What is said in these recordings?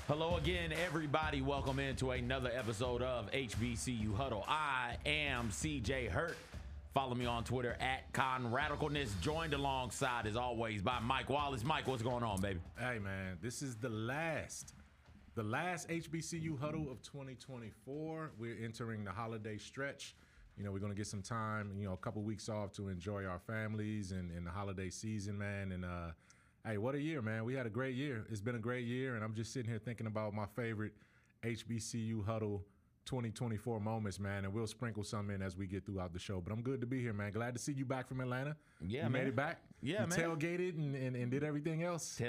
Hello again, everybody. Welcome into another episode of HBCU Huddle. I am CJ Hurt. Follow me on Twitter at ConRadicalness. Joined alongside, as always, by Mike Wallace. Mike, what's going on, baby? Hey, man, this is the last HBCU Huddle of 2024. We're entering the holiday stretch. You know, we're going to get some time, a couple weeks off to enjoy our families and the holiday season, man. And, hey, what a year, man. We had a great year. It's been a great year, and I'm just sitting here thinking about my favorite HBCU Huddle 2024 moments, man, and we'll sprinkle some in as we get throughout the show. But I'm good to be here, man. Glad to see you back from Atlanta. Yeah, you man. made it back. Yeah, you man. Tailgated and did everything else.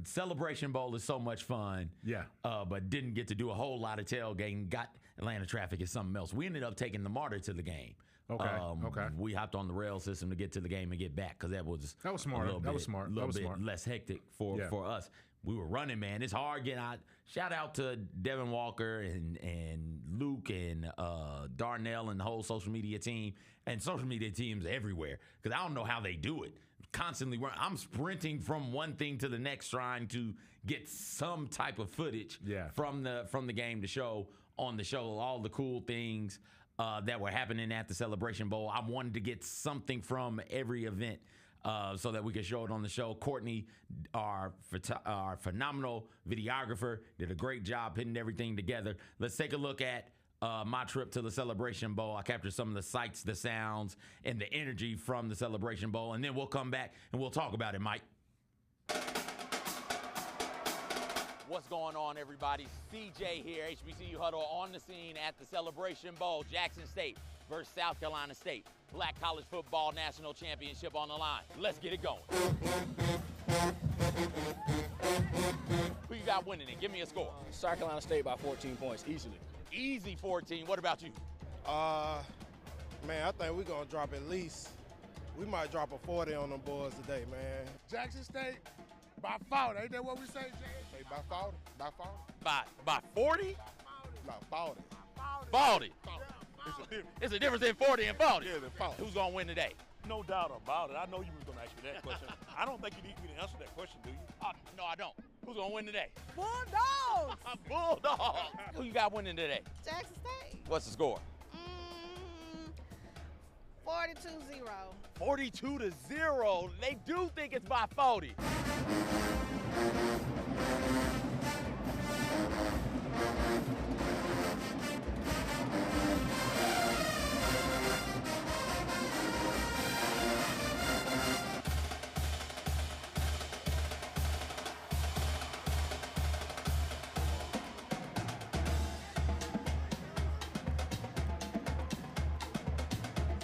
Celebration Bowl is so much fun. Yeah. But didn't get to do a whole lot of tailgating. Got Atlanta traffic is something else. We ended up taking the MARTA to the game. Okay. We hopped on the rail system to get to the game and get back because that was smart. A little bit less hectic for us. We were running, man. It's hard getting out. Shout out to Devin Walker and Luke and Darnell and the whole social media team and social media teams everywhere because I don't know how they do it. Constantly run. I'm sprinting from one thing to the next trying to get some type of footage from the game to show on the show all the cool things that were happening at the Celebration Bowl. I wanted to get something from every event so that we could show it on the show. Courtney, our phenomenal videographer, did a great job putting everything together. Let's take a look at my trip to the Celebration Bowl. I captured some of the sights, the sounds, and the energy from the Celebration Bowl, and then we'll come back and we'll talk about it, Mike. What's going on, everybody? CJ here, HBCU Huddle on the scene at the Celebration Bowl. Jackson State versus South Carolina State. Black College Football National Championship on the line. Let's get it going. Who you got winning it? Give me a score. South Carolina State by 14 points, easily. Easy 14. What about you? Man, I think we're going to drop at least, we might drop a 40 on them boys today, man. Jackson State by 40. Ain't that what we say, Jay? By 40. By 40. By 40? No, 40. 40. It's a difference. It's a difference in 40 and 40. Yeah, the 40. Who's going to win today? No doubt about it. I know you was going to ask me that question. I don't think you need me to answer that question, do you? No, I don't. Who's going to win today? Bulldogs! Bulldogs. Who you got winning today? Jackson State. What's the score? 42-0. 42-0. They do think it's by 40.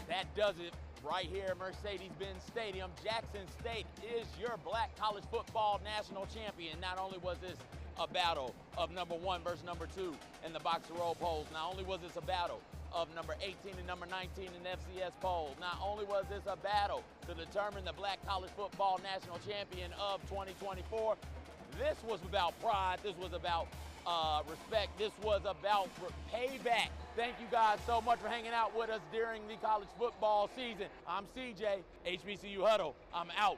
That does it right here at Mercedes-Benz Stadium. Jackson State is your Black College Football National Champion. Not only was this a battle of number 1 versus number 2 in the box to roll polls, not only was this a battle of number 18 and number 19 in FCS polls, not only was this a battle to determine the Black College Football National Champion of 2024, this was about pride. This was about respect. This was about payback. Thank you guys so much for hanging out with us during the college football season. I'm CJ, HBCU Huddle. I'm out.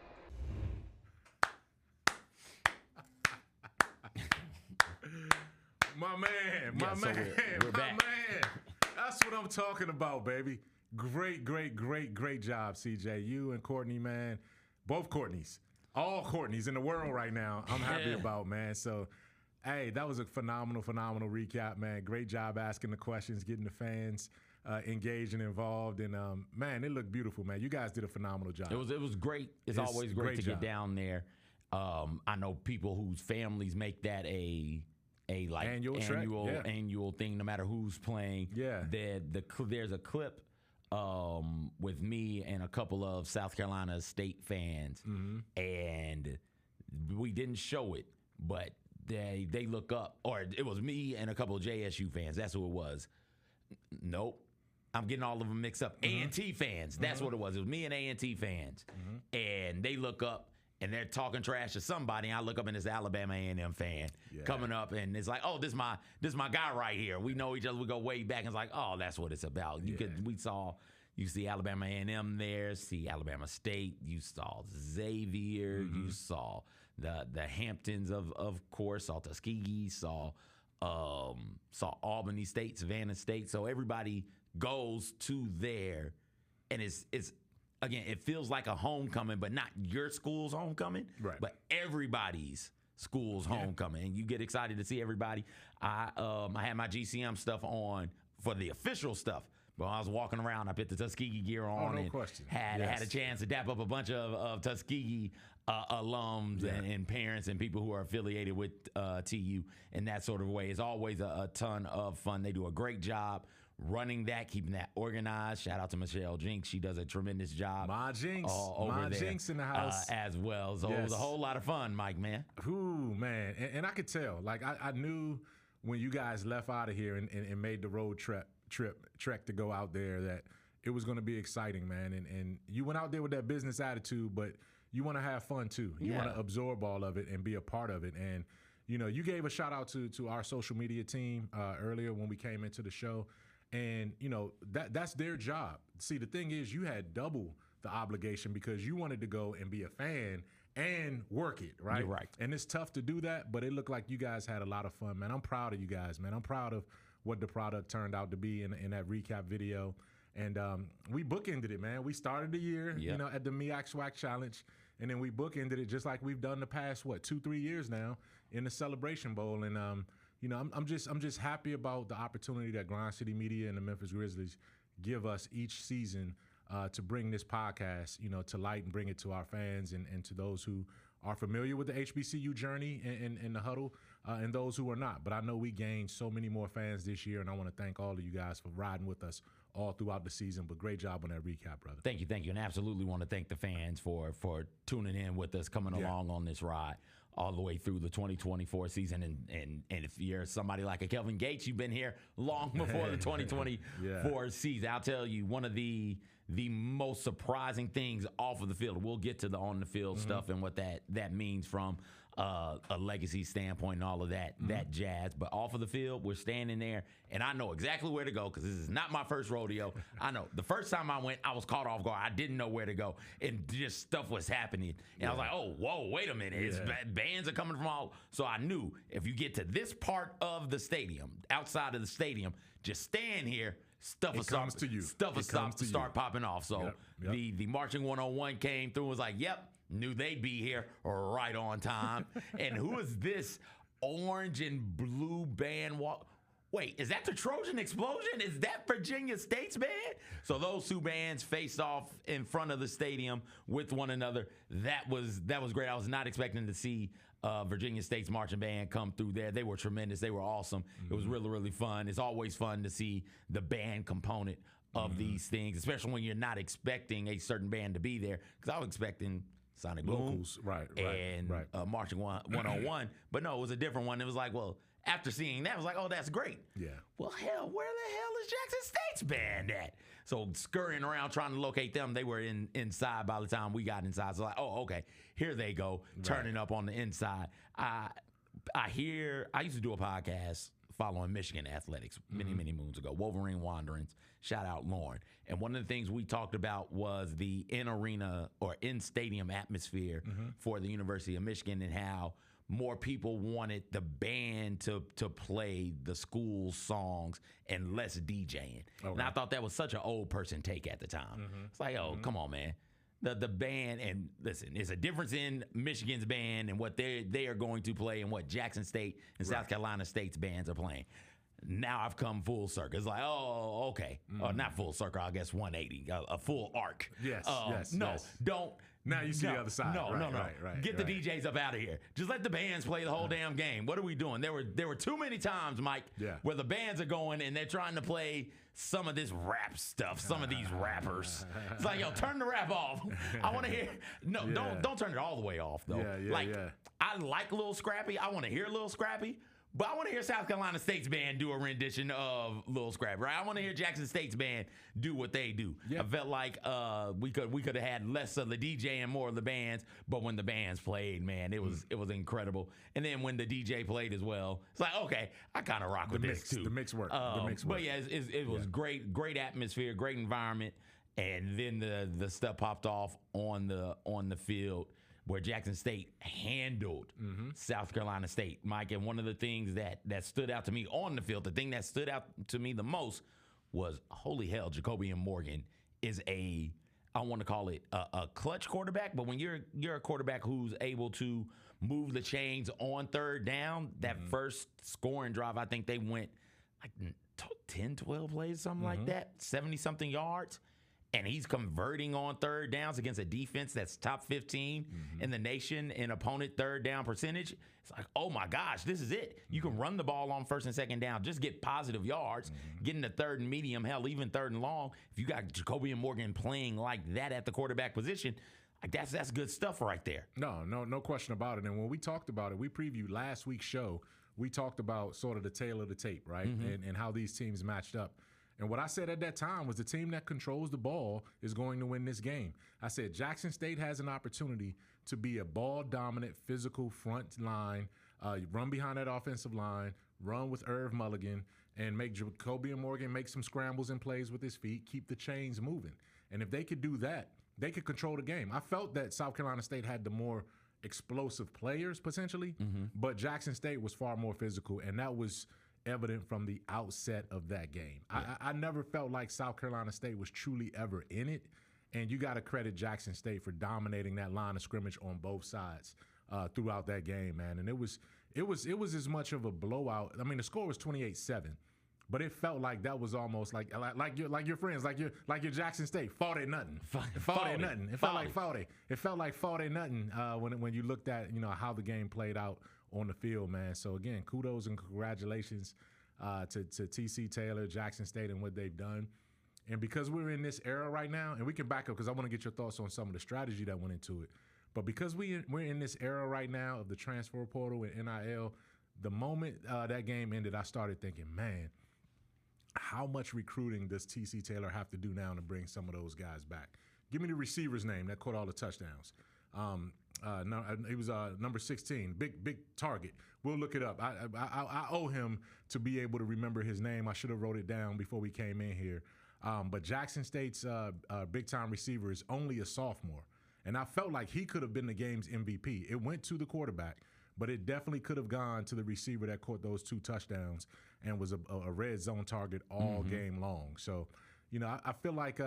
My man. We're back. Man. That's what I'm talking about, baby. Great job, CJ. You and Courtney, man. Both Courtneys. All Courtneys in the world right now. I'm happy about, man. So, hey, that was a phenomenal recap, man. Great job asking the questions, getting the fans engaged and involved. And, man, it looked beautiful, man. You guys did a phenomenal job. It was great. It's always great to get down there. I know people whose families make that a like annual thing, no matter who's playing. Yeah. There's a clip with me and a couple of South Carolina State fans, and we didn't show it, but they look up, or it was me and a couple of JSU fans. That's who it was. Nope. I'm getting all of them mixed up. A&T fans. That's what it was. It was me and A&T fans. And they look up, and they're talking trash to somebody, and I look up, and it's the Alabama A&M fan coming up, and it's like, oh, this is my guy right here. We know each other. We go way back, and it's like, oh, that's what it's about. You see Alabama A&M there, see Alabama State, you saw Xavier, you saw the Hamptons of course, saw Tuskegee, saw Albany State, Savannah State. So everybody goes to there, and it's again, it feels like a homecoming, but not your school's homecoming, right? But everybody's school's homecoming, and you get excited to see everybody. I had my GCM stuff on for the official stuff. But when I was walking around, I put the Tuskegee gear on and had a chance to dap up a bunch of Tuskegee alums and parents and people who are affiliated with TU in that sort of way. It's always a ton of fun. They do a great job running that, keeping that organized. Shout out to Michelle Jinks. She does a tremendous job. My Jinx. Over My there, Jinx in the house. As well. So it was a whole lot of fun, Mike, man. Ooh, man. And I could tell. Like, I knew when you guys left out of here and made the road trek to go out there that it was going to be exciting, man. And you went out there with that business attitude, but you want to have fun too. You want to absorb all of it and be a part of it. And, you know, you gave a shout out to our social media team earlier when we came into the show. And, you know, that's their job. See, the thing is, you had double the obligation because you wanted to go and be a fan and work it, right? You're right. And it's tough to do that, but it looked like you guys had a lot of fun, man. I'm proud of you guys, man. I'm proud of what the product turned out to be in that recap video. And we bookended it, man. We started the year, you know, at the MEAC SWAC Challenge, and then we bookended it just like we've done the past, 2-3 years now in the Celebration Bowl. And, you know, I'm just happy about the opportunity that Grind City Media and the Memphis Grizzlies give us each season to bring this podcast, you know, to light and bring it to our fans and to those who are familiar with the HBCU journey in the Huddle and those who are not. But I know we gained so many more fans this year, and I want to thank all of you guys for riding with us all throughout the season. But great job on that recap, brother. Thank you. And absolutely want to thank the fans for tuning in with us, coming along on this ride all the way through the 2024 season. And if you're somebody like a Kelvin Gates, you've been here long before the 2024 season. I'll tell you, one of the most surprising things off of the field, we'll get to the on the field stuff and what that means from a legacy standpoint and all of that jazz. But off of the field, we're standing there, and I know exactly where to go because this is not my first rodeo. I know the first time I went, I was caught off guard. I didn't know where to go, and just stuff was happening. And I was like, oh, whoa, wait a minute. It's bands are coming from all. So I knew if you get to this part of the stadium, outside of the stadium, just stand here. Stuff will start popping off. So the Marching 101 came through and was like, yep, knew they'd be here right on time. And who is this orange and blue band? Wait, is that the Trojan Explosion? Is that Virginia State's band? So those two bands faced off in front of the stadium with one another. That was great. I was not expecting to see Virginia State's marching band come through there. They were tremendous. They were awesome. It was really, really fun. It's always fun to see the band component of these things, especially when you're not expecting a certain band to be there. Because I was expecting Sonic Boom and Marching 101. But no, it was a different one. It was like, well, after seeing that, I was like, oh, that's great. Yeah. Well, hell, where the hell is Jackson State's band at? So scurrying around trying to locate them, they were inside by the time we got inside. So like, oh, okay, here they go, turning up on the inside. I used to do a podcast following Michigan athletics many moons ago, Wolverine Wanderings. Shout out Lauren. And one of the things we talked about was the in-arena or in-stadium atmosphere for the University of Michigan and how more people wanted the band to play the school songs and less DJing. Okay. And I thought that was such an old person take at the time. It's like, oh, come on, man. The band, and listen, there's a difference in Michigan's band and what they are going to play and what Jackson State and South Carolina State's bands are playing. Now I've come full circle. It's like, oh, okay. Not full circle, I guess 180, a full arc. Yes, Don't. Now you see the other side. No. Get the DJs up out of here. Just let the bands play the whole damn game. What are we doing? There were too many times, Mike, where the bands are going and they're trying to play some of this rap stuff, some of these rappers. It's like, yo, turn the rap off. I want to hear. No, don't turn it all the way off, though. I like Lil Scrappy. I want to hear Lil Scrappy. But I want to hear South Carolina State's band do a rendition of Lil Scrappy, right? I want to hear Jackson State's band do what they do. I felt like we could have had less of the DJ and more of the bands, but when the bands played, man, it was incredible. And then when the DJ played as well, it's like, okay, I kind of rock with this too. The mix worked. But yeah, it was great atmosphere, great environment, and then the stuff popped off on the field. where Jackson State handled South Carolina State, Mike. And one of the things that stood out to me on the field, the thing that stood out to me the most was, holy hell, Jacobian Morgan is I want to call it a clutch quarterback, but when you're a quarterback who's able to move the chains on third down, that first scoring drive, I think they went like 10, 12 plays, something like that, 70-something yards. And he's converting on third downs against a defense that's top 15 in the nation in opponent third down percentage. It's like, oh my gosh, this is it. You can run the ball on first and second down, just get positive yards, get into third and medium, hell, even third and long. If you got Jacobian Morgan playing like that at the quarterback position, like that's good stuff right there. No question about it. And when we talked about it, we previewed last week's show. We talked about sort of the tail of the tape, right? And how these teams matched up. And what I said at that time was the team that controls the ball is going to win this game. I said Jackson State has an opportunity to be a ball-dominant, physical front line, run behind that offensive line, run with Irv Mulligan, and make Jacobian Morgan make some scrambles and plays with his feet, keep the chains moving. And if they could do that, they could control the game. I felt that South Carolina State had the more explosive players potentially, but Jackson State was far more physical, and that was evident from the outset of that game. I never felt like South Carolina State was truly ever in it, and you got to credit Jackson State for dominating that line of scrimmage on both sides throughout that game, man. And it was as much of a blowout. I mean, the score was 28-7, but it felt like that was almost like your friends, like your Jackson State, 40-0. 40-0. It felt like 40. It felt like 40-0 when you looked at how the game played out on the field, man. So again, kudos and congratulations to TC Taylor, Jackson State, and what they've done. And because we're in this era right now, and we can back up because I want to get your thoughts on some of the strategy that went into it. But because we're in this era right now of the transfer portal and NIL, the moment that game ended, I started thinking, man, how much recruiting does TC Taylor have to do now to bring some of those guys back? Give me the receiver's name that caught all the touchdowns. He was number 16, big target. We'll look it up. I owe him to be able to remember his name. I should have wrote it down before we came in here. But Jackson State's big-time receiver is only a sophomore. And I felt like he could have been the game's MVP. It went to the quarterback, but it definitely could have gone to the receiver that caught those 2 touchdowns and was a red zone target all game long. So, I feel like,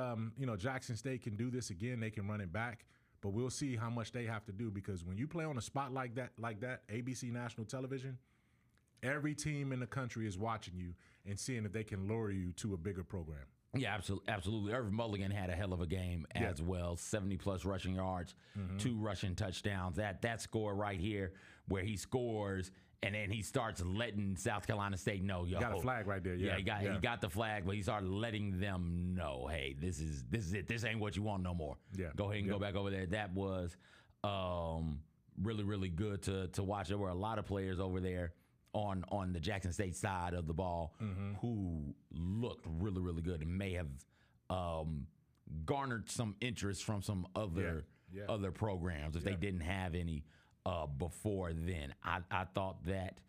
Jackson State can do this again. They can run it back. But we'll see how much they have to do, because when you play on a spot like that, ABC National Television, every team in the country is watching you and seeing if they can lure you to a bigger program. Yeah, absolutely. Irv Mulligan had a hell of a game as well. 70-plus rushing yards, 2 rushing touchdowns. That score right here where he scores and then he starts letting South Carolina State know, yo. Got a flag right there. Yeah, he got the flag, but he started letting them know, hey, this is it. This ain't what you want no more. Yeah. Go ahead and go back over there. That was really, really good to watch. There were a lot of players over there on the Jackson State side of the ball who looked really, really good and may have garnered some interest from some other programs if they didn't have any before then. I thought that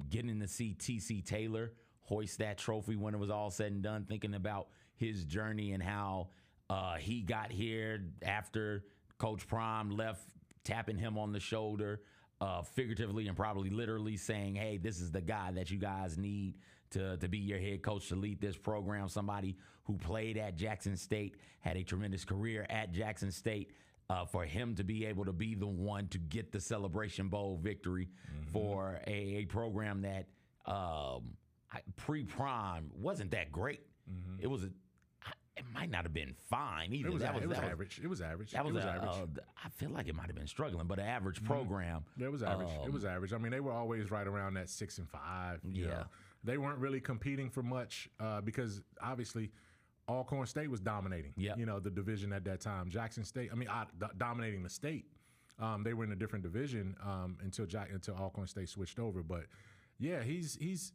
getting to see TC Taylor hoist that trophy when it was all said and done, thinking about his journey and how he got here after Coach Prime left, tapping him on the shoulder, figuratively and probably literally saying, hey, this is the guy that you guys need to be your head coach, to lead this program. Somebody who played at Jackson State, had a tremendous career at Jackson State. For him to be able to be the one to get the Celebration Bowl victory for a program that pre-prime wasn't that great. It was it might not have been fine either. It was average. It was average. I feel like it might have been struggling, but an average program. Yeah, it was average. It was average. I mean, they were always right around that 6 and 5. You know. They weren't really competing for much because obviously Alcorn State was dominating. The division at that time. Jackson State, dominating the state. They were in a different division until Alcorn State switched over. But yeah, he's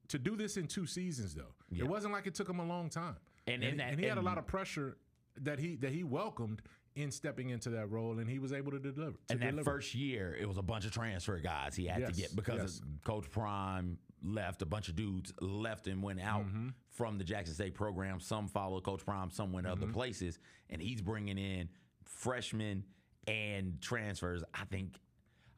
to do this in 2 seasons though. It wasn't like it took him a long time. And he had a lot of pressure that he welcomed in stepping into that role, and he was able to deliver. That first year, it was a bunch of transfer guys he had to get because Coach Prime left. A bunch of dudes left and went out from the Jackson State program. Some followed Coach Prime, some went other places, and he's bringing in freshmen and transfers. I think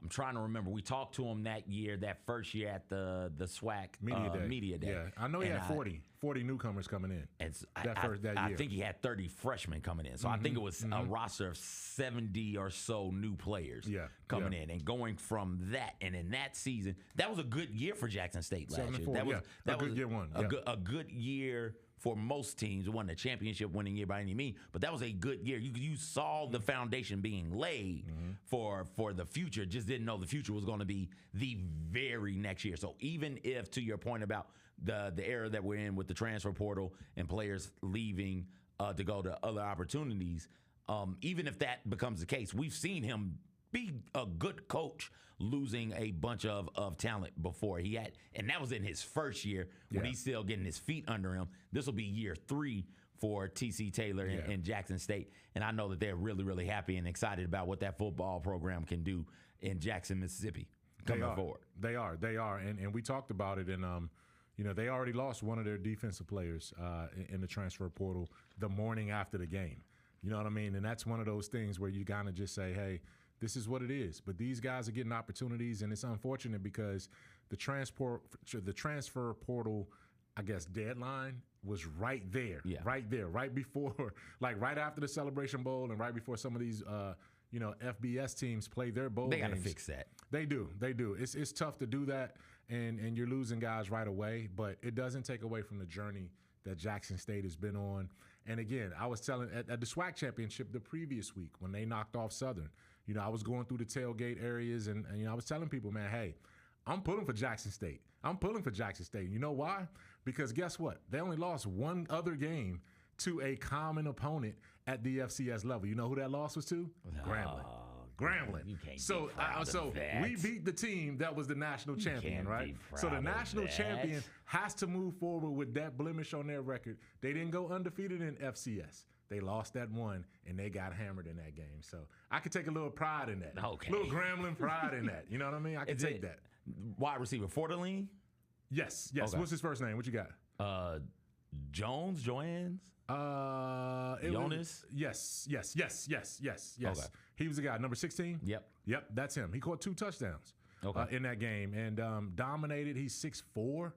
I'm trying to remember. We talked to him that year, that first year at the SWAC Media Day. Yeah, I know he had 40 newcomers coming in. And that year. I think he had 30 freshmen coming in. So I think it was a roster of 70 or so new players coming in. And going from that, and in that season, that was a good year for Jackson State last year. That was a good year one. A good year for most teams. It wasn't a championship winning year by any means, but that was a good year. You saw the foundation being laid for the future. Just didn't know the future was going to be the very next year. So even if, to your point about the era that we're in with the transfer portal and players leaving to go to other opportunities, even if that becomes the case, we've seen him be a good coach losing a bunch of talent before. He had, and that was in his first year when he's still getting his feet under him. This will be year 3 for T.C. Taylor and Jackson State. And I know that they're really, really happy and excited about what that football program can do in Jackson, Mississippi coming forward. They are. And we talked about it. And, they already lost one of their defensive players in the transfer portal the morning after the game. You know what I mean? And that's one of those things where you kind of just say, hey, this is what it is. But these guys are getting opportunities, and it's unfortunate because the transfer portal, I guess, deadline was right there, right before, like right after the Celebration Bowl and right before some of these, FBS teams play their bowl games. They got to fix that. They do. It's tough to do that, and you're losing guys right away, but it doesn't take away from the journey that Jackson State has been on. And again, I was telling at the SWAC championship the previous week when they knocked off Southern, I was going through the tailgate areas and I was telling people, man, hey, I'm pulling for Jackson State. You know why? Because guess what? They only lost one other game to a common opponent at the FCS level. You know who that loss was to? Grambling. You can't so be proud of that. We beat the team that was the national champion, right? So the national champion has to move forward with that blemish on their record. They didn't go undefeated in FCS. They lost that one, and they got hammered in that game. So I could take a little pride in that. Okay. A little Grambling pride in that. You know what I mean? I can take that. Wide receiver, Fortalin? Yes. Okay. What's his first name? What you got? Joannes? Jonas? Yes. Okay. He was the guy, number 16? Yep, that's him. He caught 2 touchdowns in that game and dominated. He's 6'4".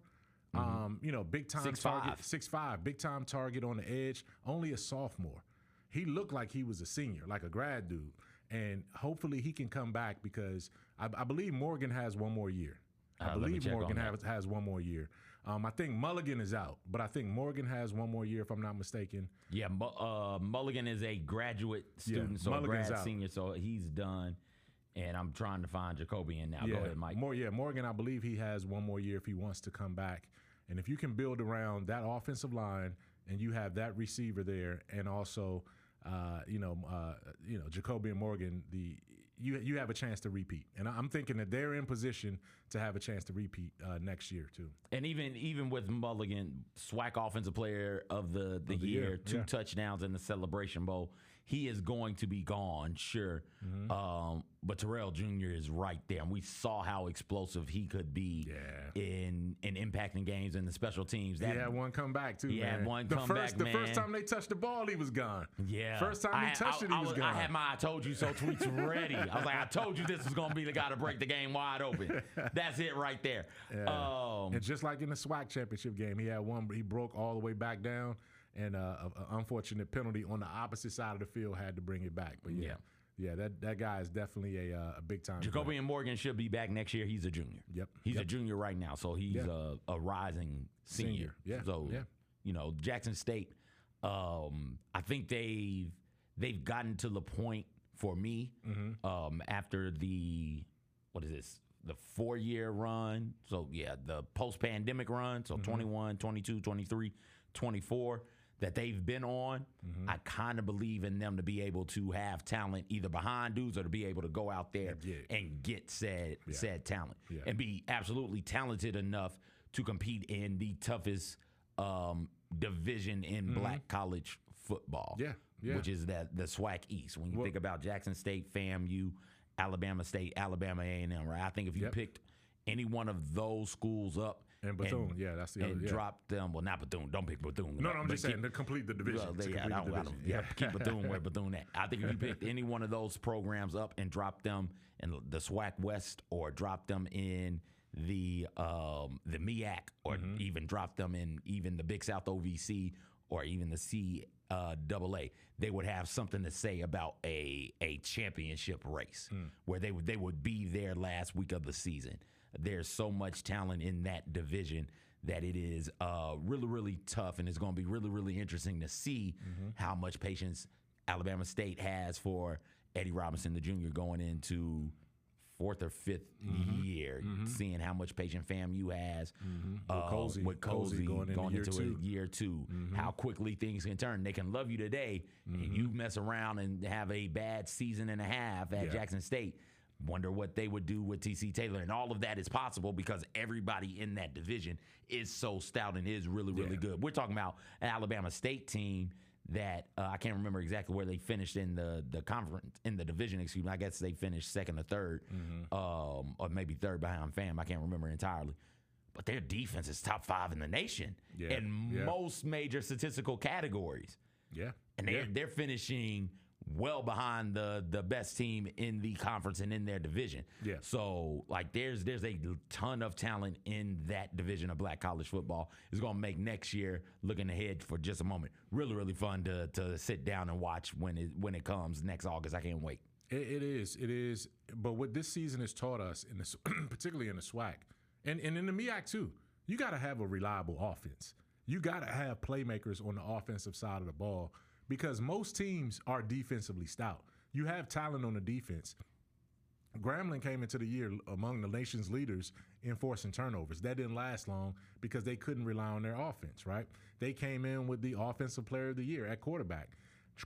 Big time 6'5". target, 6'5", big time target on the edge, only a sophomore. He looked like he was a senior, like a grad dude. And hopefully he can come back because I believe Morgan has one more year. I believe Morgan has one more year. I think Mulligan is out, but I think Morgan has one more year if I'm not mistaken. Yeah, Mulligan is a graduate student, so Mulligan's grad out. senior, so he's done. And I'm trying to find Jacobian now. Go ahead, Mike. Morgan, I believe he has one more year if he wants to come back. And if you can build around that offensive line and you have that receiver there and also, Jacobian Morgan, you have a chance to repeat. And I'm thinking that they're in position to have a chance to repeat next year too. And even with Mulligan, SWAC Offensive Player of the year, 2 touchdowns in the Celebration Bowl. He is going to be gone, sure. But Terrell Jr. is right there. And we saw how explosive he could be in impacting games and the special teams. He had one come back, too, He had one come back, The first time they touched the ball, he was gone. Yeah. First time he touched it, he was gone. I had my I told you so tweets ready. I was like, I told you this was going to be the guy to break the game wide open. That's it right there. Yeah. And just like in the SWAC championship game, he had one, he broke all the way back down. And an unfortunate penalty on the opposite side of the field had to bring it back. But that guy is definitely a big time. Jacobian Morgan should be back next year. He's a junior. He's a junior right now, so he's a rising senior. So Jackson State, I think they've gotten to the point for me after the 4-year run. So the post-pandemic run. So 21, 22, 23, 24. That they've been on, I kind of believe in them to be able to have talent either behind dudes or to be able to go out there and get said talent and be absolutely talented enough to compete in the toughest division in black college football, which is the SWAC East. When you think about Jackson State, FAMU, Alabama State, Alabama A&M, right? I think if you picked any one of those schools up And Bethune, that's the other. And drop them. Well, not Bethune. Don't pick Bethune. No, I'm just saying to complete the division. Keep Bethune where Bethune at. I think if you picked any one of those programs up and drop them in the SWAC West, or drop them in the MEAC, or even drop them in even the Big South OVC, or even the CAA, they would have something to say about a championship race where they would be there last week of the season. There's so much talent in that division that it is really, really tough, and it's going to be really, really interesting to see how much patience Alabama State has for Eddie Robinson, the junior, going into fourth or fifth year, seeing how much patient FAMU has with Cozy going into year two, how quickly things can turn. They can love you today, and you mess around and have a bad season and a half at Jackson State. Wonder what they would do with TC Taylor. And all of that is possible because everybody in that division is so stout and is really, really good. We're talking about an Alabama State team that I can't remember exactly where they finished in the conference, in the division, excuse me. I guess they finished second or third, or maybe third behind FAM. I can't remember entirely. But their defense is top 5 in the nation in most major statistical categories. And they're finishing well behind the best team in the conference and in their division. So, like, there's a ton of talent in that division of black college football. It's going to make next year, looking ahead for just a moment, really, really fun to sit down and watch when it comes next August. I can't wait. It is. But what this season has taught us, particularly in the SWAC, and in the MEAC too, you got to have a reliable offense. You got to have playmakers on the offensive side of the ball, because most teams are defensively stout. You have talent on the defense. Grambling came into the year among the nation's leaders in forcing turnovers. That didn't last long because they couldn't rely on their offense, right? They came in with the offensive player of the year at quarterback,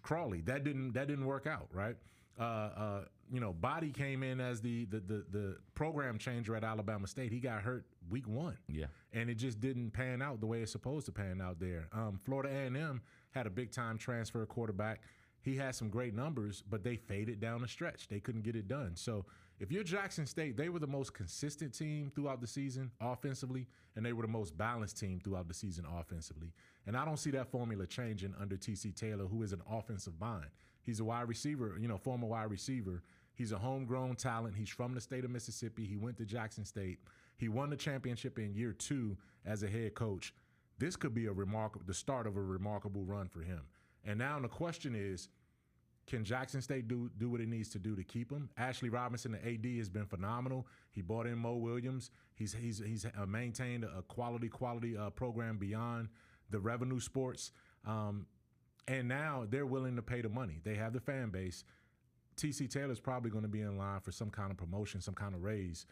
Crawley. That didn't work out, right? Body came in as the program changer at Alabama State. He got hurt week 1. And it just didn't pan out the way it's supposed to pan out there. Florida A&M had a big-time transfer quarterback. He had some great numbers, but they faded down the stretch. They couldn't get it done. So if you're Jackson State, they were the most consistent team throughout the season offensively, and they were the most balanced team throughout the season offensively. And I don't see that formula changing under TC Taylor, who is an offensive mind. He's a wide receiver, former wide receiver. He's a homegrown talent. He's from the state of Mississippi. He went to Jackson State. He won the championship in year 2 as a head coach. This could be the start of a remarkable run for him. And now the question is, can Jackson State do what it needs to do to keep him? Ashley Robinson, the AD, has been phenomenal. He brought in Mo Williams. He's maintained a quality program beyond the revenue sports. And now they're willing to pay the money. They have the fan base. TC Taylor's probably going to be in line for some kind of promotion, some kind of raise,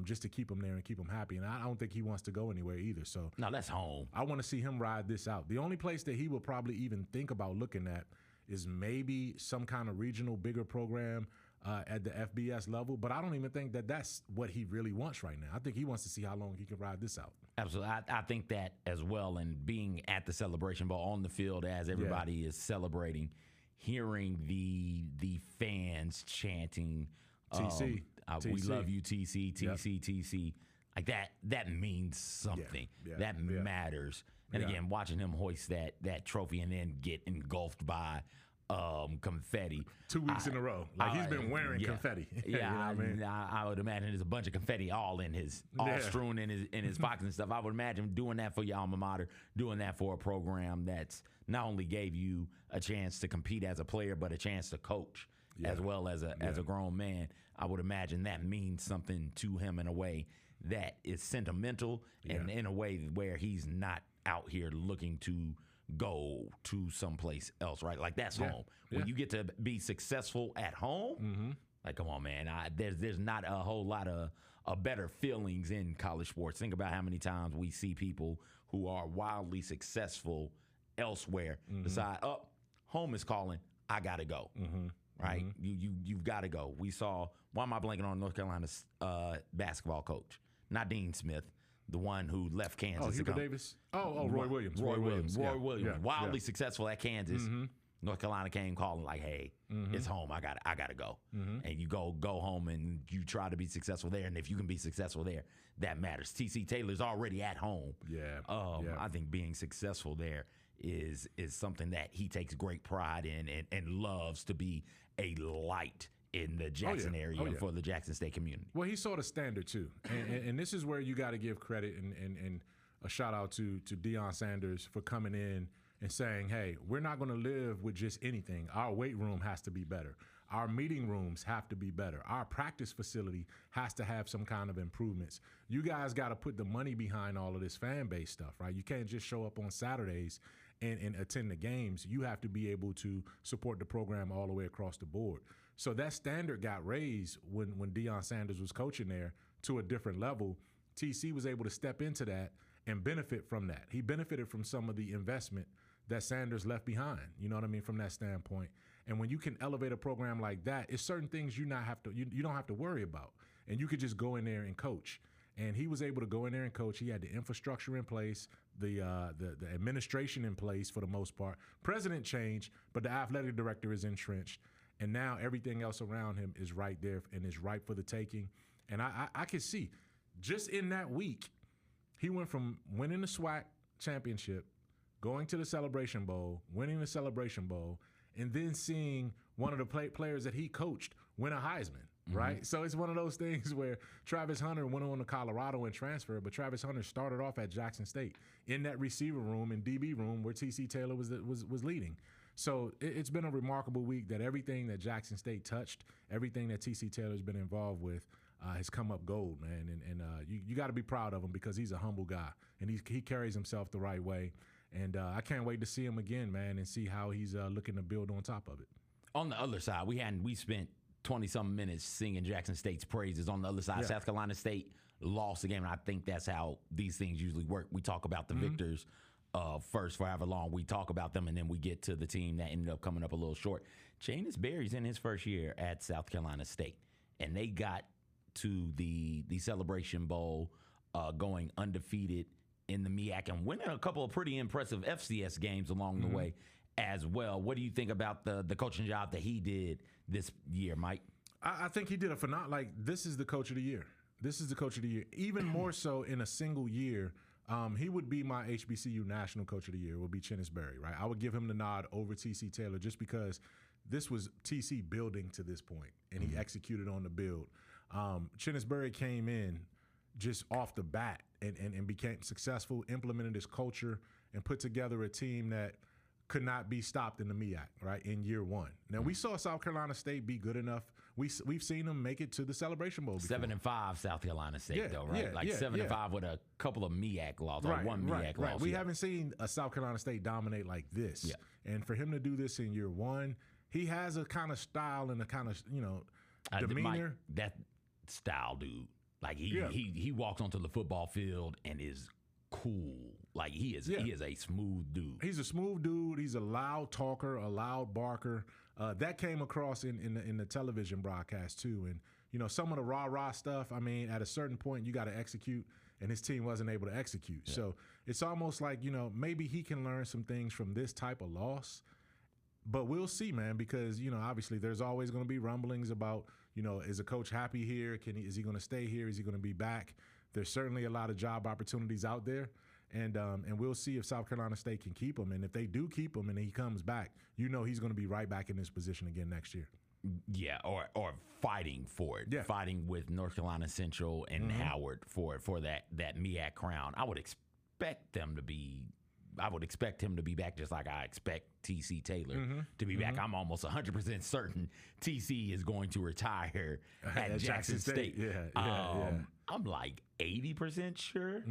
just to keep him there and keep him happy. And I don't think he wants to go anywhere either. So no, that's home. I want to see him ride this out. The only place that he will probably even think about looking at is maybe some kind of regional bigger program at the FBS level. But I don't even think that that's what he really wants right now. I think he wants to see how long he can ride this out. Absolutely. I think that as well. And being at the Celebration Bowl on the field as everybody is celebrating, hearing the fans chanting, TC. We love you, TC, TC, TC. Like that means something. That matters. And again, watching him hoist that trophy and then get engulfed by confetti 2 weeks in a row. Like he's been wearing confetti. I would imagine there's a bunch of confetti all strewn in his pockets and stuff. I would imagine doing that for your alma mater, doing that for a program that's not only gave you a chance to compete as a player, but a chance to coach as well as a grown man. I would imagine that means something to him in a way that is sentimental and in a way where he's not out here looking to go to someplace else, right? Like that's home. When you get to be successful at home, like come on, man. There's not a whole lot of better feelings in college sports. Think about how many times we see people who are wildly successful elsewhere decide, home is calling, I gotta go. Right? You've got to go. We saw, why am I blanking on North Carolina's basketball coach? Not Dean Smith, the one who left Kansas. Hubert Davis? Roy Williams. Roy Williams. Wildly successful at Kansas. North Carolina came calling like, hey, it's home. I gotta go. And you go home and you try to be successful there. And if you can be successful there, that matters. TC Taylor's already at home. I think being successful there is something that he takes great pride in and loves to be a light in the Jackson area for the Jackson State community. Well, he saw the standard too. And this is where you got to give credit and a shout out to Deion Sanders for coming in and saying, hey, we're not going to live with just anything. Our weight room has to be better. Our meeting rooms have to be better. Our practice facility has to have some kind of improvements. You guys got to put the money behind all of this fan base stuff, right? You can't just show up on Saturdays and attend the games. You have to be able to support the program all the way across the board. So that standard got raised when Deion Sanders was coaching there to a different level. TC was able to step into that and benefit from that. He benefited from some of the investment that Sanders left behind, you know what I mean, from that standpoint. And when you can elevate a program like that, it's certain things you don't have to worry about. And you could just go in there and coach. And he was able to go in there and coach. He had the infrastructure in place, the administration in place for the most part. President changed, but the athletic director is entrenched. And now everything else around him is right there and is ripe for the taking. And I can see, just in that week, he went from winning the SWAC championship, going to the Celebration Bowl, winning the Celebration Bowl, and then seeing one of the players that he coached win a Heisman, right? So it's one of those things where Travis Hunter went on to Colorado and transferred, but Travis Hunter started off at Jackson State in that receiver room and DB room where TC Taylor was leading. So it's been a remarkable week that everything that Jackson State touched, everything that TC Taylor's been involved with, has come up gold, man. And you got to be proud of him because he's a humble guy and he carries himself the right way. And I can't wait to see him again, man, and see how he's looking to build on top of it. On the other side, we spent 20-something minutes singing Jackson State's praises. On the other side, South Carolina State lost the game, and I think that's how these things usually work. We talk about the victors first for however long. We talk about them, and then we get to the team that ended up coming up a little short. Janis Berry's in his first year at South Carolina State, and they got to the Celebration Bowl going undefeated in the MEAC and winning a couple of pretty impressive FCS games along the way as well. What do you think about the coaching job that he did this year, Mike? I think he did a phenomenal, like, this is the coach of the year. This is the coach of the year. Even more so in a single year, he would be my HBCU National Coach of the Year, would be Janis Berry, right? I would give him the nod over TC Taylor just because this was TC building to this point, and he executed on the build. Janis Berry came in just off the bat and became successful, implemented his culture, and put together a team that could not be stopped in the MEAC, right, in year one. Now, we saw South Carolina State be good enough. We've seen them make it to the Celebration Bowl before. 7-5 South Carolina State, though, right? 7-5 with a couple of MEAC losses, or one MEAC loss. We haven't seen a South Carolina State dominate like this. Yeah. And for him to do this in year one, he has a kind of style and a kind of, demeanor. That style, dude. Like he walks onto the football field and is cool. Like he is a smooth dude. He's a smooth dude. He's a loud talker, a loud barker. That came across in the television broadcast too. And some of the rah-rah stuff, I mean, at a certain point you got to execute, and his team wasn't able to execute. Yeah. So it's almost like, maybe he can learn some things from this type of loss. But we'll see, man, because, obviously there's always going to be rumblings about, is a coach happy here? Is he going to stay here? Is he going to be back? There's certainly a lot of job opportunities out there. And we'll see if South Carolina State can keep him. And if they do keep him and he comes back, he's going to be right back in this position again next year. Yeah, or fighting for it. Yeah. Fighting with North Carolina Central and Howard for that MEAC crown. I would expect him to be back, just like I expect TC Taylor to be back. I'm almost 100% certain TC is going to retire at Jackson State. I'm like 80% sure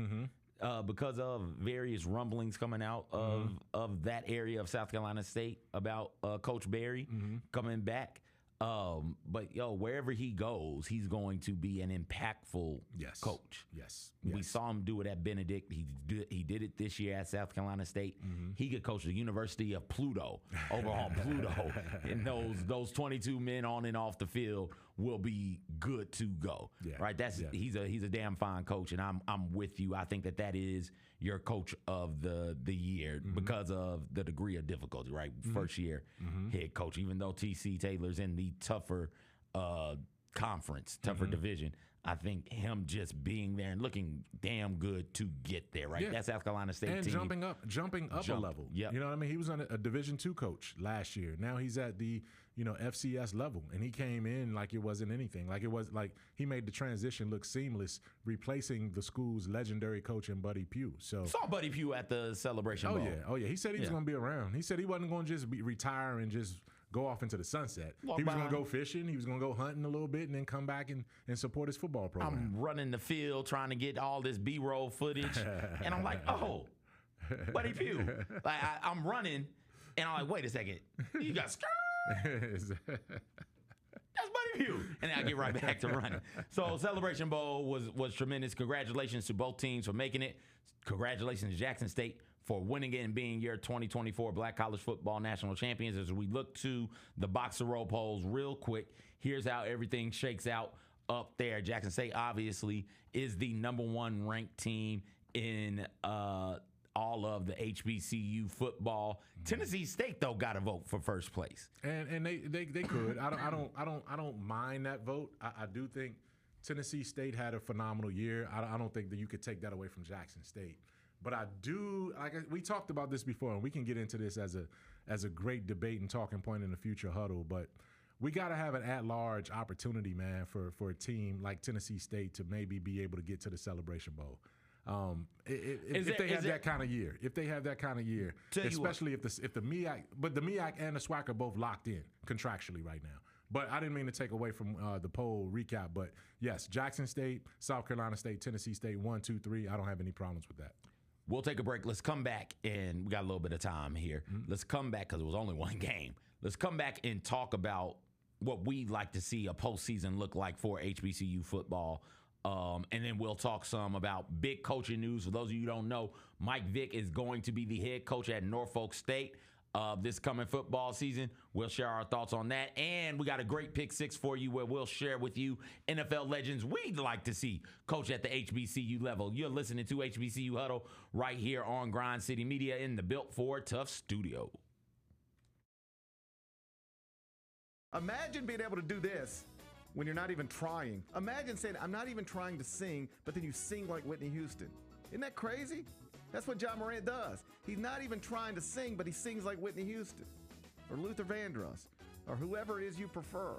because of various rumblings coming out of that area of South Carolina State about Coach Berry coming back. But wherever he goes, he's going to be an impactful coach. Yes. We saw him do it at Benedict. He did it this year at South Carolina State. He could coach the University of Pluto over on Pluto, and those 22 men on and off the field will be good to go. Yeah. Right? He's a damn fine coach, and I'm with you. I think that is your coach of the year because of the degree of difficulty, right? First year head coach, even though TC Taylor's in the tougher conference, tougher division. I think him just being there and looking damn good to get there, right? Yeah. That South Carolina State and team. jumping up a level. Yep. You know what I mean? He was on a Division II coach last year. Now he's at the FCS level, and he came in like it wasn't anything. Like it was like he made the transition look seamless, replacing the school's legendary coach in Buddy Pugh. So saw Buddy Pugh at the Celebration Bowl. Oh yeah. He said he was going to be around. He said he wasn't going to just retire and just go off into the sunset. He was going to go fishing. He was going to go hunting a little bit and then come back and support his football program. I'm running the field trying to get all this B-roll footage, and I'm like, oh, Buddy Pugh. Like I'm running, and I'm like, wait a second, you got That's Buddy Pugh. And then I get right back to running. So Celebration Bowl was tremendous. Congratulations to both teams for making it. Congratulations to Jackson State for winning it and being your 2024 Black College Football National Champions. As we look to the boxer roll polls real quick, here's how everything shakes out up there. Jackson State obviously is the #1 ranked team in all of the HBCU football. Tennessee State though got a vote for first place, and they could. I don't mind that vote. I do think Tennessee State had a phenomenal year. I don't think that you could take that away from Jackson State. But I do, we talked about this before, and we can get into this as a great debate and talking point in the future huddle. But we got to have an at-large opportunity, man, for a team like Tennessee State to maybe be able to get to the Celebration Bowl. If they have that kind of year, especially if the MEAC, but the MEAC and the SWAC are both locked in contractually right now. But I didn't mean to take away from the poll recap. But yes, Jackson State, South Carolina State, Tennessee State, 1, 2, 3. I don't have any problems with that. We'll take a break. Let's come back, and we got a little bit of time here. Let's come back because it was only one game. Let's come back and talk about what we'd like to see a postseason look like for HBCU football. And then we'll talk some about big coaching news. For those of you who don't know, Mike Vick is going to be the head coach at Norfolk State this coming football season. We'll share our thoughts on that. And we got a great pick six for you where we'll share with you NFL legends we'd like to see coach at the HBCU level. You're listening to HBCU Huddle right here on Grind City Media in the Built for Tough studio. Imagine being able to do this when you're not even trying. Imagine saying, I'm not even trying to sing, but then you sing like Whitney Houston. Isn't that crazy? That's what John Morant does. He's not even trying to sing, but he sings like Whitney Houston or Luther Vandross or whoever it is you prefer.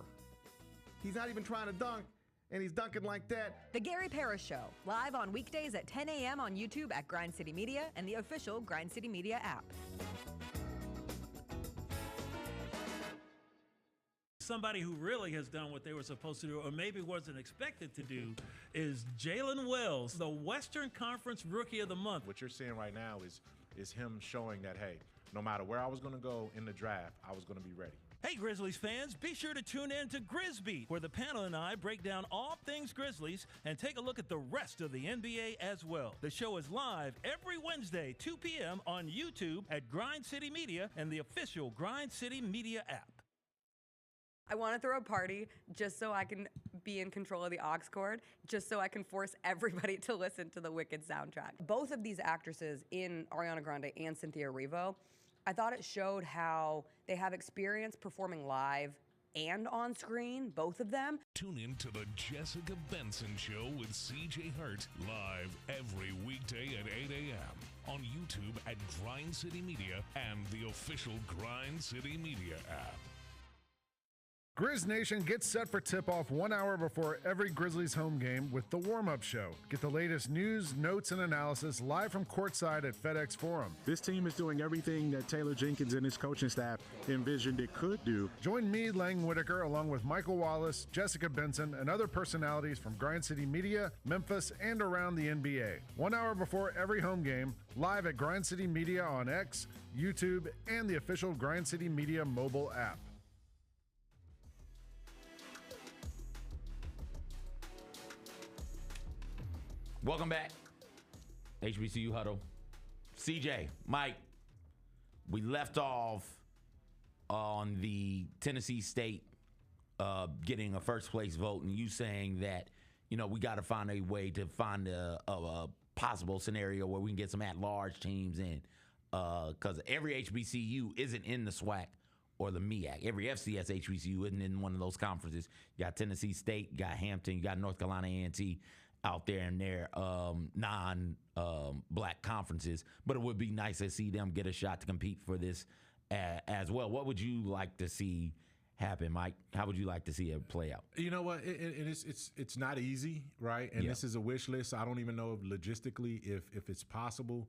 He's not even trying to dunk, and he's dunking like that. The Gary Parrish Show, live on weekdays at 10 a.m. on YouTube at Grind City Media and the official Grind City Media app. Somebody who really has done what they were supposed to do, or maybe wasn't expected to do, is Jalen Wells, the Western Conference Rookie of the Month. What you're seeing right now is him showing that, hey, no matter where I was going to go in the draft, I was going to be ready. Hey, Grizzlies fans, be sure to tune in to Grizbeat, where the panel and I break down all things Grizzlies and take a look at the rest of the NBA as well. The show is live every Wednesday, 2 p.m. on YouTube at Grind City Media and the official Grind City Media app. I want to throw a party just so I can be in control of the aux cord, just so I can force everybody to listen to the Wicked soundtrack. Both of these actresses in Ariana Grande and Cynthia Erivo, I thought it showed how they have experience performing live and on screen, both of them. Tune in to the Jessica Benson Show with CJ Hurt, live every weekday at 8 a.m. on YouTube at Grind City Media and the official Grind City Media app. Grizz Nation gets set for tip-off 1 hour before every Grizzlies home game with the warm-up show. Get the latest news, notes, and analysis live from courtside at FedEx Forum. This team is doing everything that Taylor Jenkins and his coaching staff envisioned it could do. Join me, Lang Whitaker, along with Michael Wallace, Jessica Benson, and other personalities from Grind City Media, Memphis, and around the NBA. 1 hour before every home game, live at Grind City Media on X, YouTube, and the official Grind City Media mobile app. Welcome back, HBCU Huddle. CJ, Mike, we left off on the Tennessee State getting a first place vote, and you saying that, we got to find a way to find a possible scenario where we can get some at-large teams in, because every HBCU isn't in the SWAC or the MEAC. Every FCS HBCU isn't in one of those conferences. You got Tennessee State, you got Hampton, you got North Carolina A&T out there in their non-black conferences. But it would be nice to see them get a shot to compete for this as well. What would you like to see happen, Mike? How would you like to see it play out? You know what? It's not easy, right? And this is a wish list. I don't even know if logistically if it's possible.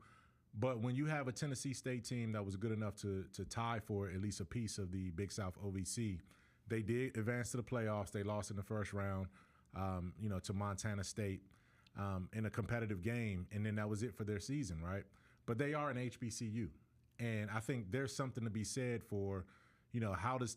But when you have a Tennessee State team that was good enough to tie for at least a piece of the Big South OVC, they did advance to the playoffs. They lost in the first round, to Montana State in a competitive game, and then that was it for their season, right? But they are an HBCU, and I think there's something to be said for, how do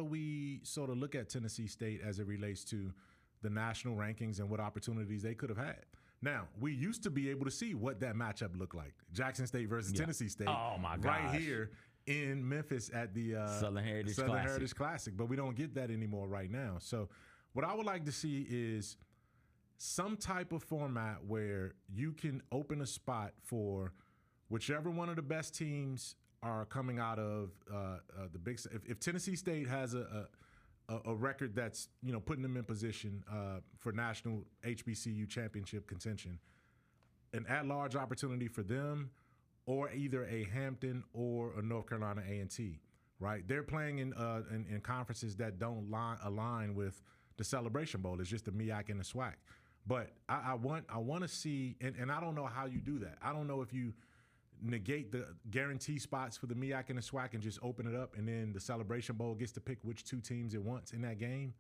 we sort of look at Tennessee State as it relates to the national rankings and what opportunities they could have had. Now, we used to be able to see what that matchup looked like. Jackson State versus Tennessee State. Oh, my gosh. Right here in Memphis at the Southern Heritage Classic. But we don't get that anymore right now. So what I would like to see is some type of format where you can open a spot for whichever one of the best teams are coming out of the Big South. If Tennessee State has a record that's putting them in position for national HBCU championship contention, an at-large opportunity for them, or either a Hampton or a North Carolina A&T, right? They're playing in conferences that don't align with the Celebration Bowl. It's just the MEAC and the SWAC. But I want to see, and I don't know how you do that. I don't know if you negate the guarantee spots for the MEAC and the SWAC and just open it up, and then the Celebration Bowl gets to pick which two teams it wants in that game,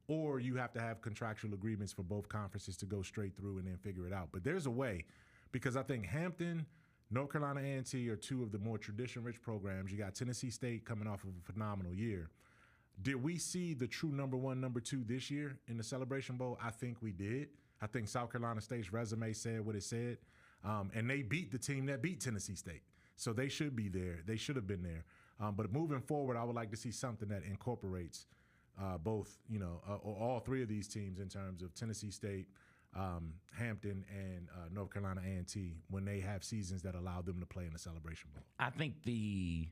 or you have to have contractual agreements for both conferences to go straight through and then figure it out. But there's a way, because I think Hampton, North Carolina A&T are two of the more tradition-rich programs. You got Tennessee State coming off of a phenomenal year. Did we see the true number one, number two this year in the Celebration Bowl? I think we did. I think South Carolina State's resume said what it said. And they beat the team that beat Tennessee State. So they should be there. They should have been there. But moving forward, I would like to see something that incorporates both, all three of these teams in terms of Tennessee State, Hampton, and North Carolina A&T when they have seasons that allow them to play in the Celebration Bowl. I think the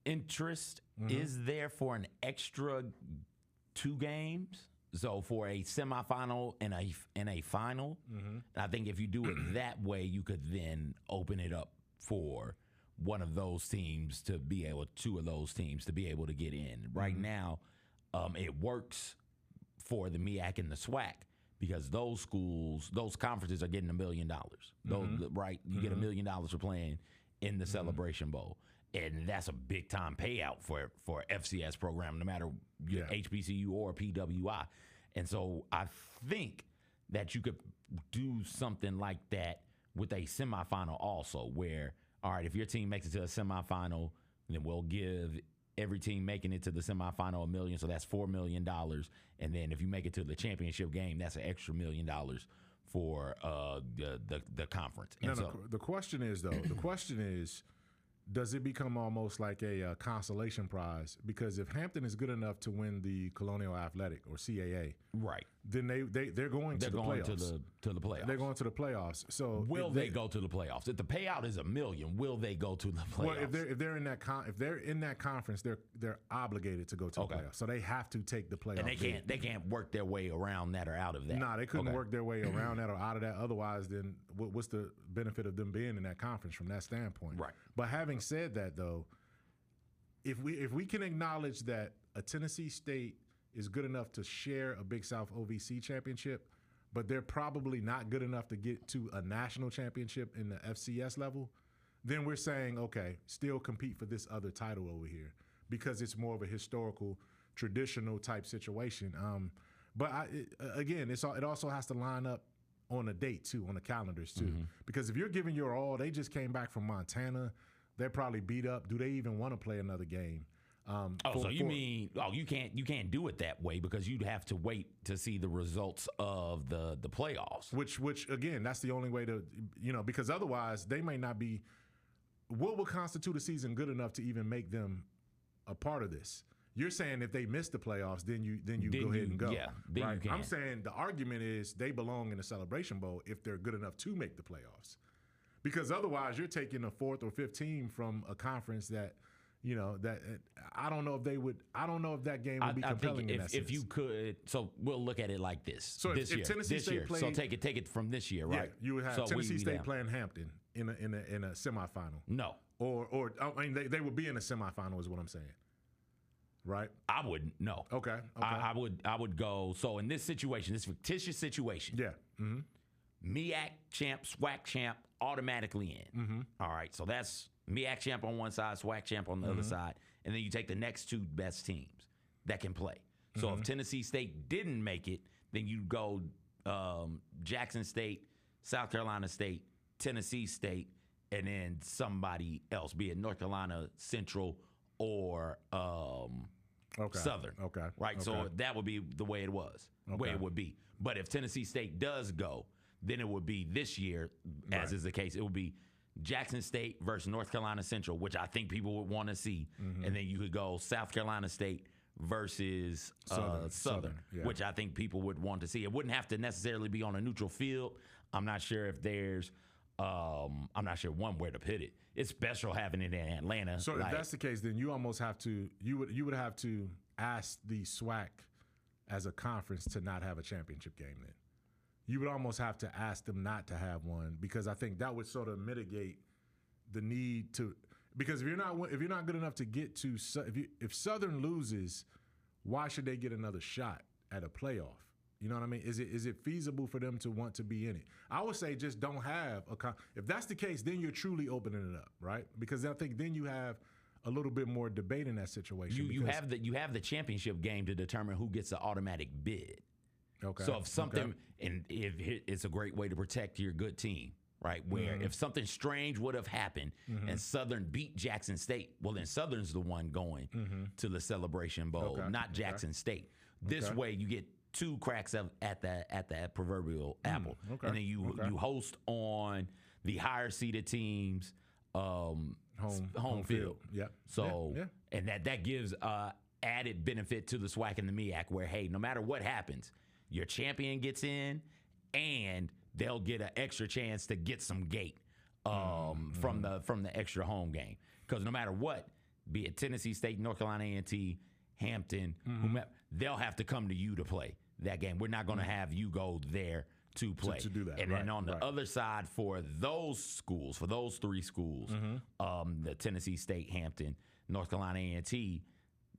interest is there for an extra 2 games. So for a semifinal and a final, I think if you do it that way, you could then open it up for one of those teams to be able, 2 of those teams to be able to get in. Right now, it works for the MEAC and the SWAC because those schools, those conferences are getting $1 million. Those, right? You get $1 million for playing in the Celebration Bowl. And that's a big time payout for FCS program, no matter your HBCU or PWI. And so I think that you could do something like that with a semifinal also, where, all right, if your team makes it to a semifinal, then we'll give every team making it to the semifinal $1 million, so that's $4 million. And then if you make it to the championship game, that's an extra $1 million for the conference. And no, the question is, though, does it become almost like a consolation prize? Because if Hampton is good enough to win the Colonial Athletic or CAA, right, then they're going to the playoffs. To the playoffs. They're going to the playoffs. So will they go to the playoffs? If the payout is $1 million, will they go to the playoffs? Well, if they're in that conference, they're obligated to go to the playoffs. So they have to take the playoffs. And they can't work their way around that or out of that. No, they couldn't work their way around that or out of that. Otherwise, then what's the benefit of them being in that conference from that standpoint? Right. But having said that, though, if we can acknowledge that a Tennessee State is good enough to share a Big South OVC championship, but they're probably not good enough to get to a national championship in the FCS level, then we're saying, okay, still compete for this other title over here because it's more of a historical, traditional type situation. But it also has to line up on a date too, on the calendars too. Because if you're giving your all, they just came back from Montana. They're probably beat up. Do they even want to play another game? You can't do it that way because you'd have to wait to see the results of the playoffs. Which again, that's the only way to, because otherwise they may not be. What will constitute a season good enough to even make them a part of this? You're saying if they miss the playoffs, then you go ahead and go. Yeah, then right? you can. I'm saying the argument is they belong in the Celebration Bowl if they're good enough to make the playoffs. Because otherwise, you're taking a 4th or 5th team from a conference that, that I don't know if they would. I don't know if that game would be compelling. I think if you could, so we'll look at it like this. So this if year, Tennessee this State year. played, So take it from this year, right? Yeah, you would have Tennessee State playing Hampton in a semifinal. No, or I mean they would be in a semifinal is what I'm saying. Right? I wouldn't. No. Okay. I would go. So in this situation, this fictitious situation. Yeah. Mm-hmm. MEAC champ, SWAC champ, automatically in. Mm-hmm. All right. So that's MEAC champ on one side, SWAC champ on the other side, and then you take the next 2 best teams that can play. So if Tennessee State didn't make it, then you go Jackson State, South Carolina State, Tennessee State, and then somebody else, be it North Carolina Central or Southern. Okay. Right. Okay. So that would be the way it was. Way it would be. But if Tennessee State does go, then it would be this year, as is the case. It would be Jackson State versus North Carolina Central, which I think people would want to see. And then you could go South Carolina State versus Southern, which I think people would want to see. It wouldn't have to necessarily be on a neutral field. I'm not sure if there's I'm not sure where to put it. It's special having it in Atlanta. So if that's the case, then you almost have to you would have to ask the SWAC as a conference to not have a championship game then. You would almost have to ask them not to have one, because I think that would sort of mitigate the need to, because if you're not good enough to get to, if Southern loses, why should they get another shot at a playoff? You know what I mean? Is it feasible for them to want to be in it? I would say just don't have if that's the case, then you're truly opening it up, right? Because I think then you have a little bit more debate in that situation. You have the championship game to determine who gets the automatic bid. Okay. So if something, and if it's a great way to protect your good team, right? Where if something strange would have happened and Southern beat Jackson State, well then Southern's the one going to the Celebration Bowl, not Jackson State. This way you get 2 cracks at that proverbial apple, and then you host on the higher seeded teams home field. Yeah. So and that gives added benefit to the SWAC and the MEAC, where hey, no matter what happens, your champion gets in, and they'll get an extra chance to get some gate from the extra home game. Because no matter what, be it Tennessee State, North Carolina A&T, Hampton, whomever, they'll have to come to you to play that game. We're not going to have you go there to play. To do that. And then on the other side, for those schools, for those 3 schools, the Tennessee State, Hampton, North Carolina A&T,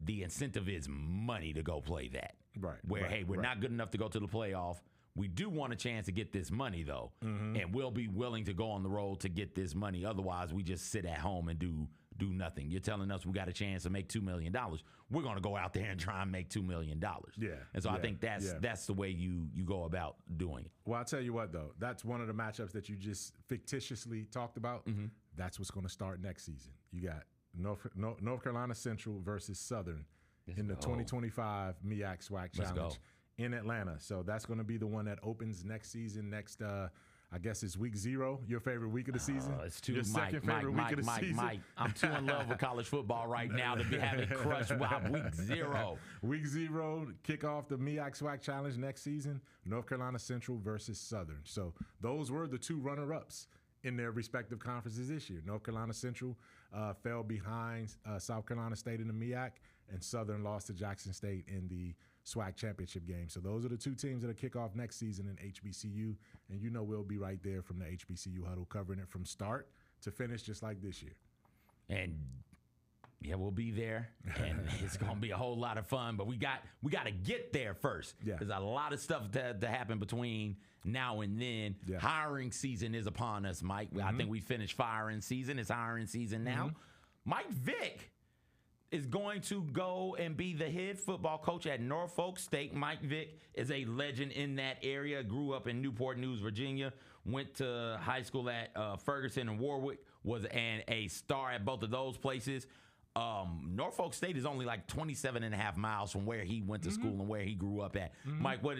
the incentive is money to go play that. Right. Where, hey, we're not good enough to go to the playoff. We do want a chance to get this money, though, and we'll be willing to go on the road to get this money. Otherwise, we just sit at home and do nothing. You're telling us we got a chance to make $2 million. We're going to go out there and try and make $2 million. Yeah. And so I think that's the way you go about doing it. Well, I'll tell you what, though. That's one of the matchups that you just fictitiously talked about. That's what's going to start next season. You got North Carolina Central versus Southern in the 2025 MEAC SWAC Challenge in Atlanta. So that's going to be the one that opens next season. Next, I guess it's week 0, your favorite week of the season. It's too your second favorite week of the season. Mike, I'm too in love with college football right now to be having crushed by week 0. Week 0, kick off the MEAC SWAC Challenge next season. North Carolina Central versus Southern. So those were the 2 runner-ups in their respective conferences this year. North Carolina Central fell behind South Carolina State in the MEAC, and Southern lost to Jackson State in the SWAC championship game. So those are the 2 teams that'll kick off next season in HBCU, and we'll be right there from the HBCU Huddle covering it from start to finish, just like this year. And yeah, we'll be there, and it's gonna be a whole lot of fun. But we got to get there first. Yeah. There's a lot of stuff to happen between now and then. Yeah. Hiring season is upon us, Mike. I think we finished firing season. It's hiring season now. Mike Vick is going to go and be the head football coach at Norfolk State. Mike Vick is a legend in that area. Grew up in Newport News, Virginia. Went to high school at Ferguson and Warwick. Was a star at both of those places. Norfolk State is only like 27 and a half miles from where he went to school and where he grew up at. Mike, what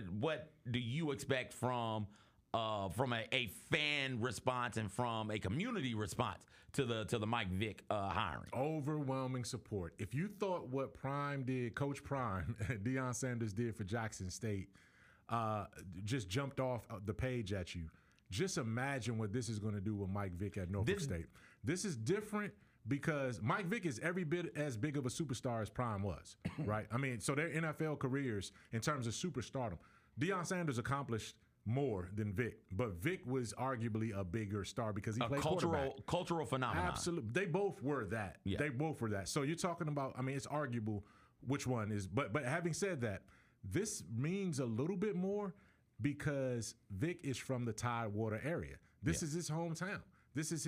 do you expect from a fan response and from a community response to the Mike Vick hiring. Overwhelming support. If you thought what Prime did, Coach Prime, Deion Sanders did for Jackson State, just jumped off the page at you. Just imagine what this is going to do with Mike Vick at Norfolk State. This is different because Mike Vick is every bit as big of a superstar as Prime was, right? I mean, so their NFL careers in terms of superstardom, Deion Sanders accomplished more than Vick, but Vick was arguably a bigger star because he played quarterback. Cultural phenomenon. Absolutely. They both were that. Yeah. They both were that. So you're talking about, I mean, it's arguable which one is, but having said that, this means a little bit more because Vick is from the Tidewater area. This is his hometown. This is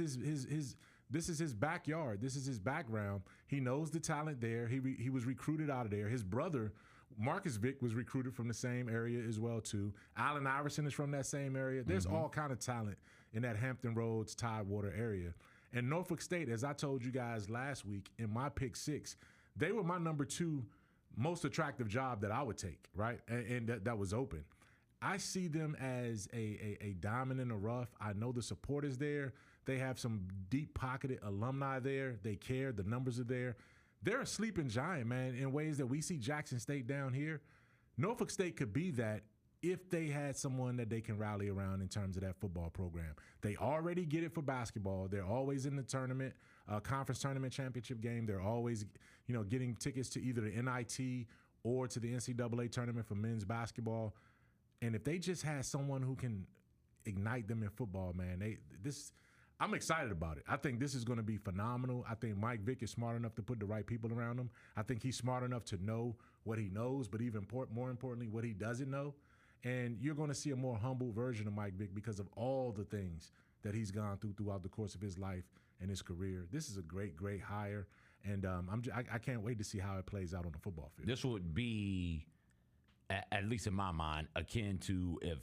this is his backyard. This is his background. He knows the talent there. He was recruited out of there. His brother, Marcus Vick, was recruited from the same area as well too. Allen Iverson is from that same area. There's all kind of talent in that Hampton Roads, Tidewater area. And Norfolk State, as I told you guys last week in my pick 6, they were my number 2 most attractive job that I would take, right? And that was open. I see them as a diamond in the rough. I know the support is there. They have some deep-pocketed alumni there. They care. The numbers are there. They're a sleeping giant, man, in ways that we see Jackson State down here. Norfolk State could be that if they had someone that they can rally around in terms of that football program. They already get it for basketball. They're always in the tournament, conference tournament championship game. They're always, getting tickets to either the NIT or to the NCAA tournament for men's basketball. And if they just had someone who can ignite them in football, man, I'm excited about it. I think this is going to be phenomenal. I think Mike Vick is smart enough to put the right people around him. I think he's smart enough to know what he knows, but even more importantly, what he doesn't know. And you're going to see a more humble version of Mike Vick because of all the things that he's gone through throughout the course of his life and his career. This is a great, great hire, and I can't wait to see how it plays out on the football field. This would be, at least in my mind, akin to if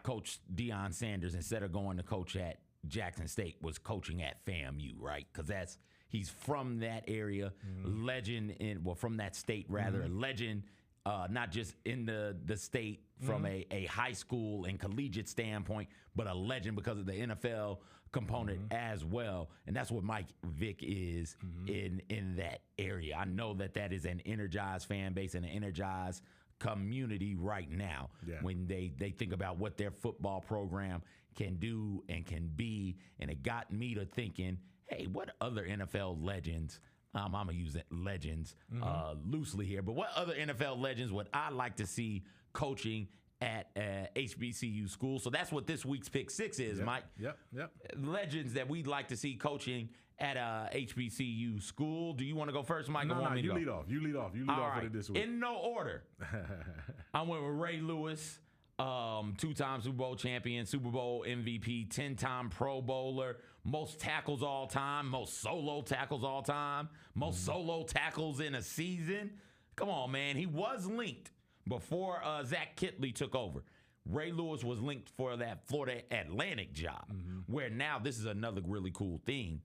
Coach Deion Sanders, instead of going to coach at Jackson State, was coaching at FAMU, right? Because he's from that area, legend from that state rather, legend. Not just in the state from a high school and collegiate standpoint, but a legend because of the NFL component as well. And that's what Mike Vick is in that area. I know that is an energized fan base and an energized community right now when they think about what their football program can do and can be. And it got me to thinking, hey, what other NFL legends – I'm going to use legends loosely here, but what other NFL legends would I like to see coaching at HBCU school? So that's what this week's Pick 6 is, Mike. Yep. Legends that we'd like to see coaching at HBCU school. Do you want to go first, Mike? No, you lead off. You lead off for this week. In no order. I went with Ray Lewis. 2-time Super Bowl champion, Super Bowl MVP, 10-time Pro Bowler, most tackles all time, most solo tackles all time, most solo tackles in a season. Come on, man. He was linked before Zach Kitley took over. Ray Lewis was linked for that Florida Atlantic job, where now this is another really cool thing.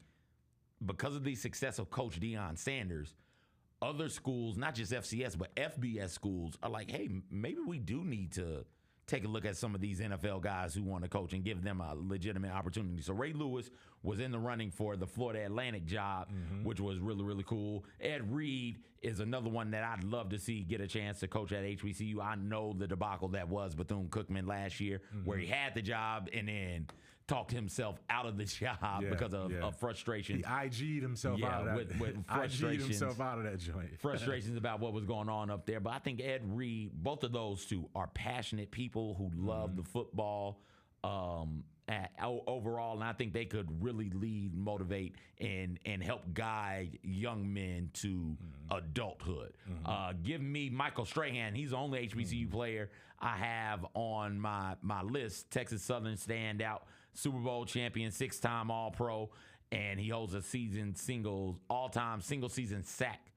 Because of the success of Coach Deion Sanders, other schools, not just FCS, but FBS schools are like, hey, maybe we do need to take a look at some of these NFL guys who want to coach and give them a legitimate opportunity. So Ray Lewis was in the running for the Florida Atlantic job, which was really, really cool. Ed Reed is another one that I'd love to see get a chance to coach at HBCU. I know the debacle that was Bethune-Cookman last year, where he had the job and then talked himself out of the job because of frustration. He IG'd himself out of that. With frustrations. IG'd himself out of that joint. Frustrations about what was going on up there. But I think Ed Reed, both of those two are passionate people who love the football overall. And I think they could really lead, motivate, and help guide young men to adulthood. Give me Michael Strahan. He's the only HBCU player I have on my list. Texas Southern standout, Super Bowl champion, 6-time All-Pro, and he holds a all-time single-season sack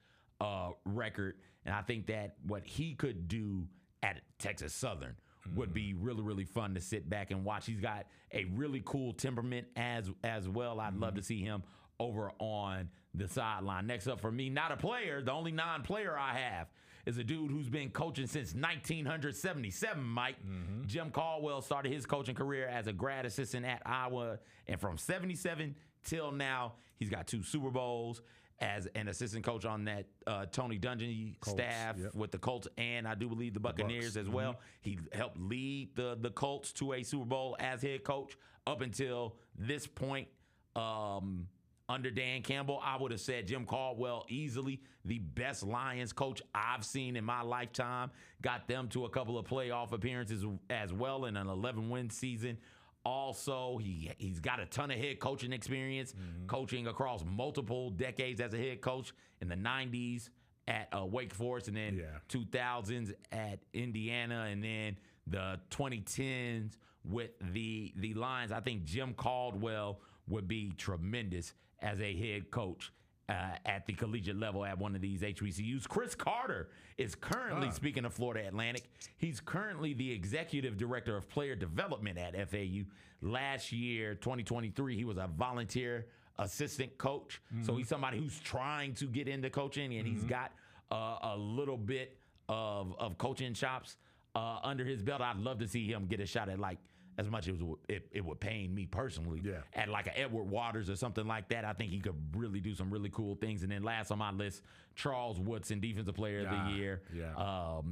record. And I think that what he could do at Texas Southern would be really, really fun to sit back and watch. He's got a really cool temperament as well. I'd love to see him over on the sideline. Next up for me, not a player, the only non-player I have is a dude who's been coaching since 1977, Mike. Jim Caldwell started his coaching career as a grad assistant at Iowa, and from 77 till now, he's got 2 Super Bowls as an assistant coach on that Tony Dungy staff with the Colts, and I do believe the Buccaneers as well. He helped lead the Colts to a Super Bowl as head coach up until this point. Under Dan Campbell, I would have said Jim Caldwell, easily the best Lions coach I've seen in my lifetime. Got them to a couple of playoff appearances as well in an 11-win season. Also, he's got a ton of head coaching experience, coaching across multiple decades as a head coach in the 90s at Wake Forest, and then 2000s at Indiana, and then the 2010s with the Lions. I think Jim Caldwell would be tremendous as a head coach at the collegiate level at one of these HBCUs. Chris Carter is currently, speaking of Florida Atlantic, he's currently the executive director of player development at FAU. Last year, 2023, he was a volunteer assistant coach. So he's somebody who's trying to get into coaching, and he's got a little bit of coaching chops under his belt. I'd love to see him get a shot at, like, as much as it would pain me personally, at like an Edward Waters or something like that. I think he could really do some really cool things. And then last on my list, Charles Woodson, Defensive Player of the Year.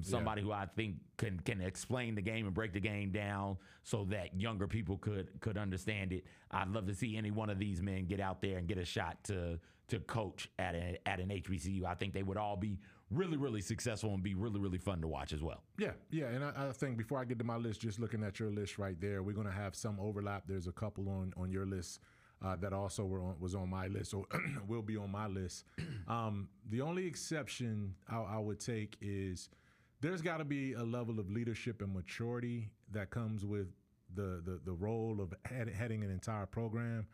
Somebody who I think can explain the game and break the game down so that younger people could understand it. I'd love to see any one of these men get out there and get a shot to coach at an HBCU. I think they would all be really, really successful and be really, really fun to watch as well. Yeah, and I think before I get to my list, just looking at your list right there, we're going to have some overlap. There's a couple on your list that also was on my list, or will be on my list. The only exception I would take is there's got to be a level of leadership and maturity that comes with the role of heading an entire program.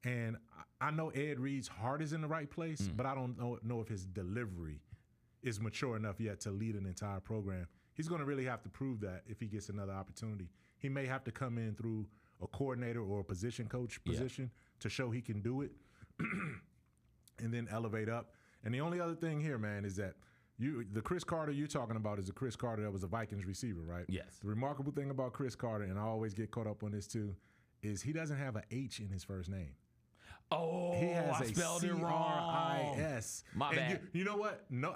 And I know Ed Reed's heart is in the right place, but I don't know if his delivery is mature enough yet to lead an entire program. He's going to really have to prove that if he gets another opportunity. He may have to come in through a coordinator or a position coach position to show he can do it and then elevate up. And the only other thing here, man, is that the Chris Carter you're talking about is the Chris Carter that was a Vikings receiver, right? Yes. The remarkable thing about Chris Carter, and I always get caught up on this too, is he doesn't have an H in his first name. Oh, he has I spelled it wrong. C-R-I-S. My bad. You know what? No,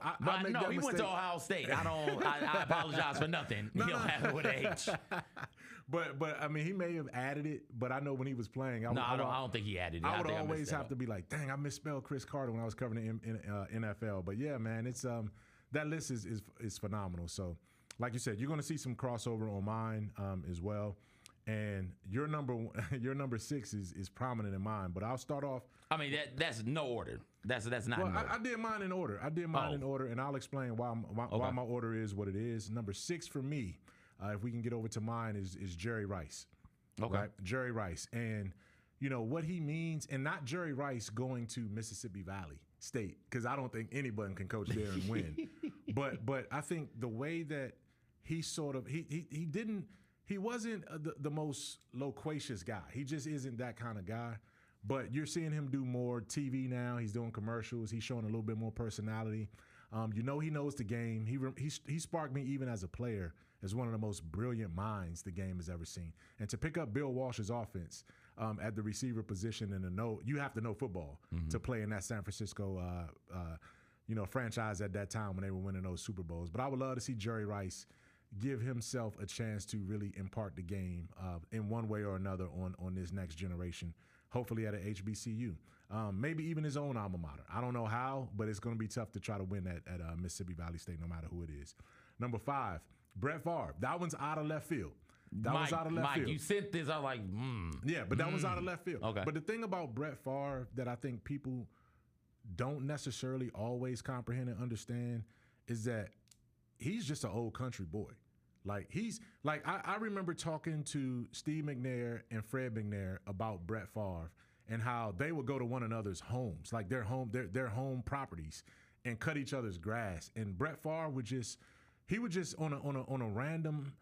he went to Ohio State. I apologize for nothing. He don't have it with an H. But I mean, he may have added it. But I know when he was playing, I don't think he added it. I would always have to be like, dang, I misspelled Chris Carter when I was covering the NFL. But yeah, man, it's that list is phenomenal. So, like you said, you're going to see some crossover on mine as well. And your number 6 is prominent in mine, but I'll start off. I mean, that's no order. That's not. Well, in order. I did mine in order. In order, and I'll explain why my order is what it is. Number 6 for me, if we can get over to mine, is Jerry Rice. Okay, right? Jerry Rice, and you know what he means, and not Jerry Rice going to Mississippi Valley State, because I don't think anybody can coach there and win. but I think the way that he sort of he didn't. He wasn't the most loquacious guy. He just isn't that kind of guy. But you're seeing him do more TV now. He's doing commercials. He's showing a little bit more personality. He knows the game. He sparked me even as a player as one of the most brilliant minds the game has ever seen. And to pick up Bill Walsh's offense at the receiver position you have to know football to play in that San Francisco franchise at that time when they were winning those Super Bowls. But I would love to see Jerry Rice give himself a chance to really impart the game in one way or another on this next generation, hopefully at an HBCU. Maybe even his own alma mater. I don't know how, but it's going to be tough to try to win at Mississippi Valley State no matter who it is. Number 5, Brett Favre. That one's out of left field. Was out of left field. You sent this, I'm like, Yeah, but that one's out of left field. Okay. But the thing about Brett Favre that I think people don't necessarily always comprehend and understand is that he's just an old country boy. I remember talking to Steve McNair and Fred McNair about Brett Favre and how they would go to one another's homes, like their home properties, and cut each other's grass. And Brett Favre would just on a random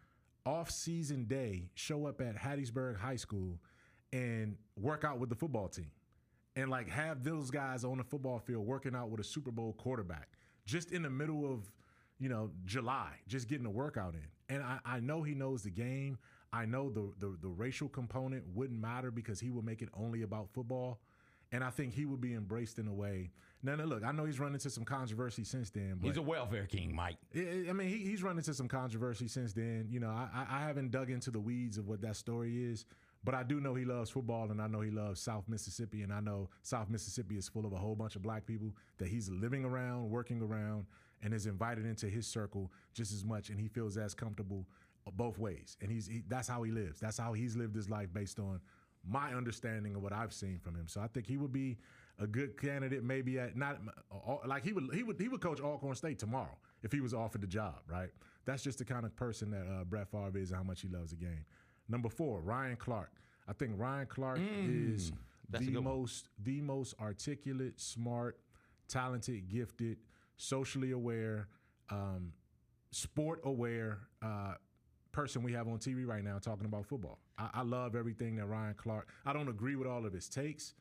off-season day show up at Hattiesburg High School and work out with the football team, and like have those guys on the football field working out with a Super Bowl quarterback just in the middle of July, just getting a workout in. And I know he knows the game. I know the racial component wouldn't matter because he will make it only about football. And I think he would be embraced in a way. Now, look, I know he's run into some controversy since then. But he's a welfare king, Mike. I mean, he's run into some controversy since then. You know, I haven't dug into the weeds of what that story is, but I do know he loves football, and I know he loves South Mississippi, and I know South Mississippi is full of a whole bunch of black people that he's living around, working around, and is invited into his circle just as much, and he feels as comfortable both ways. And that's how he lives. That's how he's lived his life based on my understanding of what I've seen from him. So I think he would be a good candidate, maybe at not like he would coach Alcorn State tomorrow if he was offered the job, right? That's just the kind of person that Brett Favre is and how much he loves the game. Number 4, Ryan Clark. I think Ryan Clark is the most articulate, smart, talented, gifted, socially aware, sport aware person we have on TV right now talking about football. I love everything that Ryan Clark. I don't agree with all of his takes,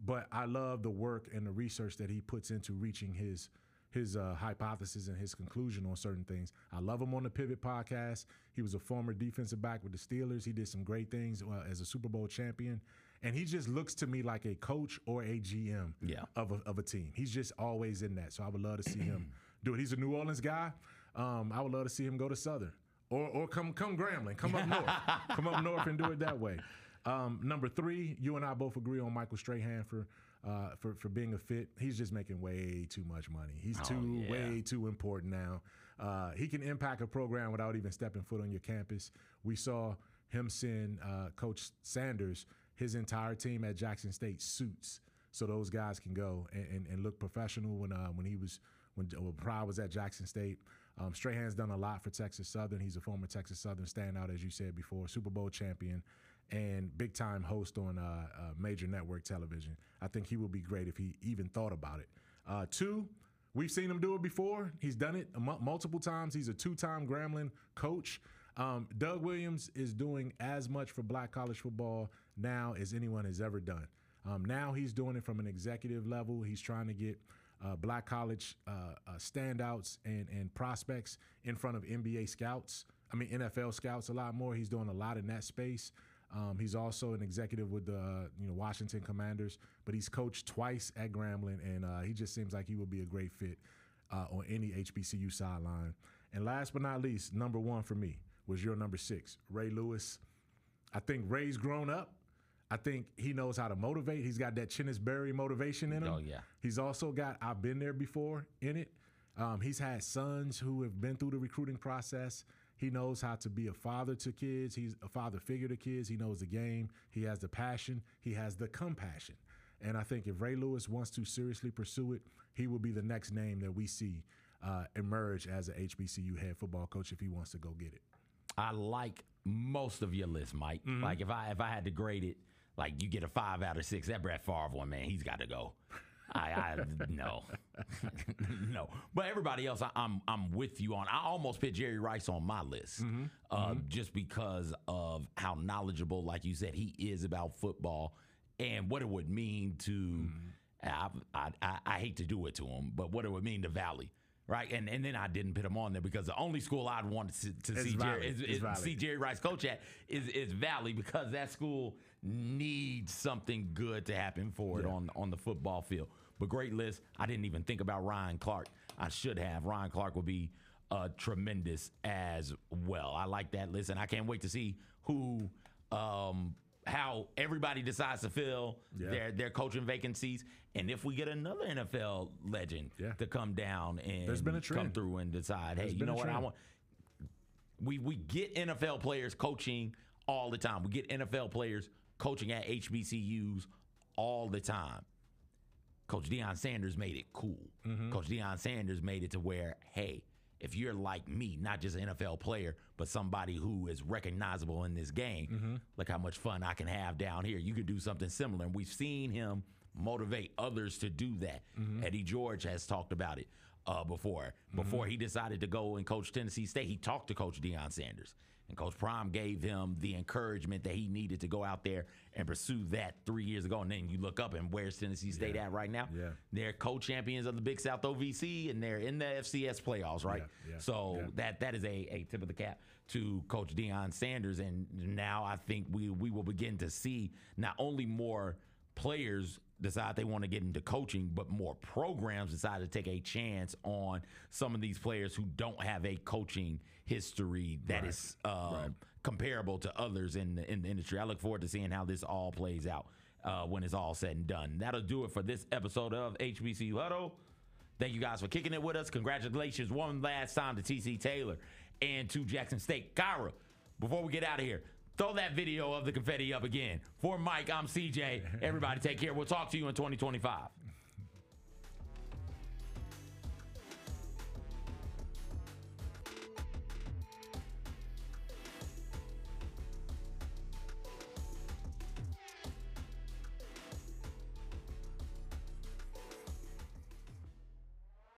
but I love the work and the research that he puts into reaching his hypothesis and his conclusion on certain things. I love him on the Pivot podcast. He was a former defensive back with the Steelers. He did some great things as a Super Bowl champion. And he just looks to me like a coach or a GM of a team. He's just always in that. So I would love to see him do it. He's a New Orleans guy. I would love to see him go to Southern. Or come Grambling, come up north. Come up north and do it that way. Number 3, you and I both agree on Michael Strahan for being a fit. He's just making way too much money. He's way too important now. He can impact a program without even stepping foot on your campus. We saw him send Coach Sanders his entire team at Jackson State suits so those guys can go and look professional when Pryor was at Jackson State. Strahan's done a lot for Texas Southern. He's a former Texas Southern standout, as you said before, Super Bowl champion, and big-time host on major network television. I think he would be great if he even thought about it. 2, we've seen him do it before. He's done it multiple times. He's a 2-time Grambling coach. Doug Williams is doing as much for black college football now as anyone has ever done. Now he's doing it from an executive level. He's trying to get black college standouts and prospects in front of NFL scouts a lot more. He's doing a lot in that space. He's also an executive with the Washington Commanders, but he's coached twice at Grambling, and he just seems like he would be a great fit on any HBCU sideline. And last but not least, number 1 for me was your number 6, Ray Lewis. I think Ray's grown up. I think he knows how to motivate. He's got that Chinnis Berry motivation in him. Oh, yeah. He's also got I've been there before in it. He's had sons who have been through the recruiting process. He knows how to be a father to kids. He's a father figure to kids. He knows the game. He has the passion. He has the compassion. And I think if Ray Lewis wants to seriously pursue it, he will be the next name that we see emerge as an HBCU head football coach if he wants to go get it. I like most of your list, Mike. Mm-hmm. Like if I had to grade it, like you get a 5 out of 6. That Brett Favre one, man, he's got to go. No. No. But everybody else, I'm with you on. I almost put Jerry Rice on my list, just because of how knowledgeable, like you said, he is about football and what it would mean to. I hate to do it to him, but what it would mean to Valley. Right, and then I didn't put him on there because the only school I'd want to see Jerry Rice coach at is Valley, because that school needs something good to happen for it on the football field. But great list. I didn't even think about Ryan Clark. I should have. Ryan Clark would be tremendous as well. I like that list, and I can't wait to see how everybody decides to fill their coaching vacancies. And if we get another NFL legend to come down and come through and decide, hey, you know what, I want. We get NFL players coaching all the time. We get NFL players coaching at HBCUs all the time. Coach Deion Sanders made it cool. Mm-hmm. Coach Deion Sanders made it to where, hey, if you're like me, not just an NFL player, but somebody who is recognizable in this game, look how much fun I can have down here. You could do something similar. And we've seen him motivate others to do that. Eddie George has talked about it before. Before he decided to go and coach Tennessee State, he talked to Coach Deion Sanders. And Coach Prime gave him the encouragement that he needed to go out there and pursue that 3 years ago. And then you look up and where's Tennessee State at right now? They're co-champions of the Big South OVC, and they're in the FCS playoffs, right? So that is a tip of the cap to Coach Deion Sanders. And now I think we will begin to see not only more players decide they want to get into coaching, but more programs decide to take a chance on some of these players who don't have a coaching history that is comparable to others in the industry. I look forward to seeing how this all plays out when it's all said and done. That'll do it for this episode of HBCU Huddle. Thank you guys for kicking it with us. Congratulations one last time to TC Taylor and to Jackson State. Kyra, before we get out of here, throw that video of the confetti up again. For Mike, I'm CJ. Everybody take care. We'll talk to you in 2025.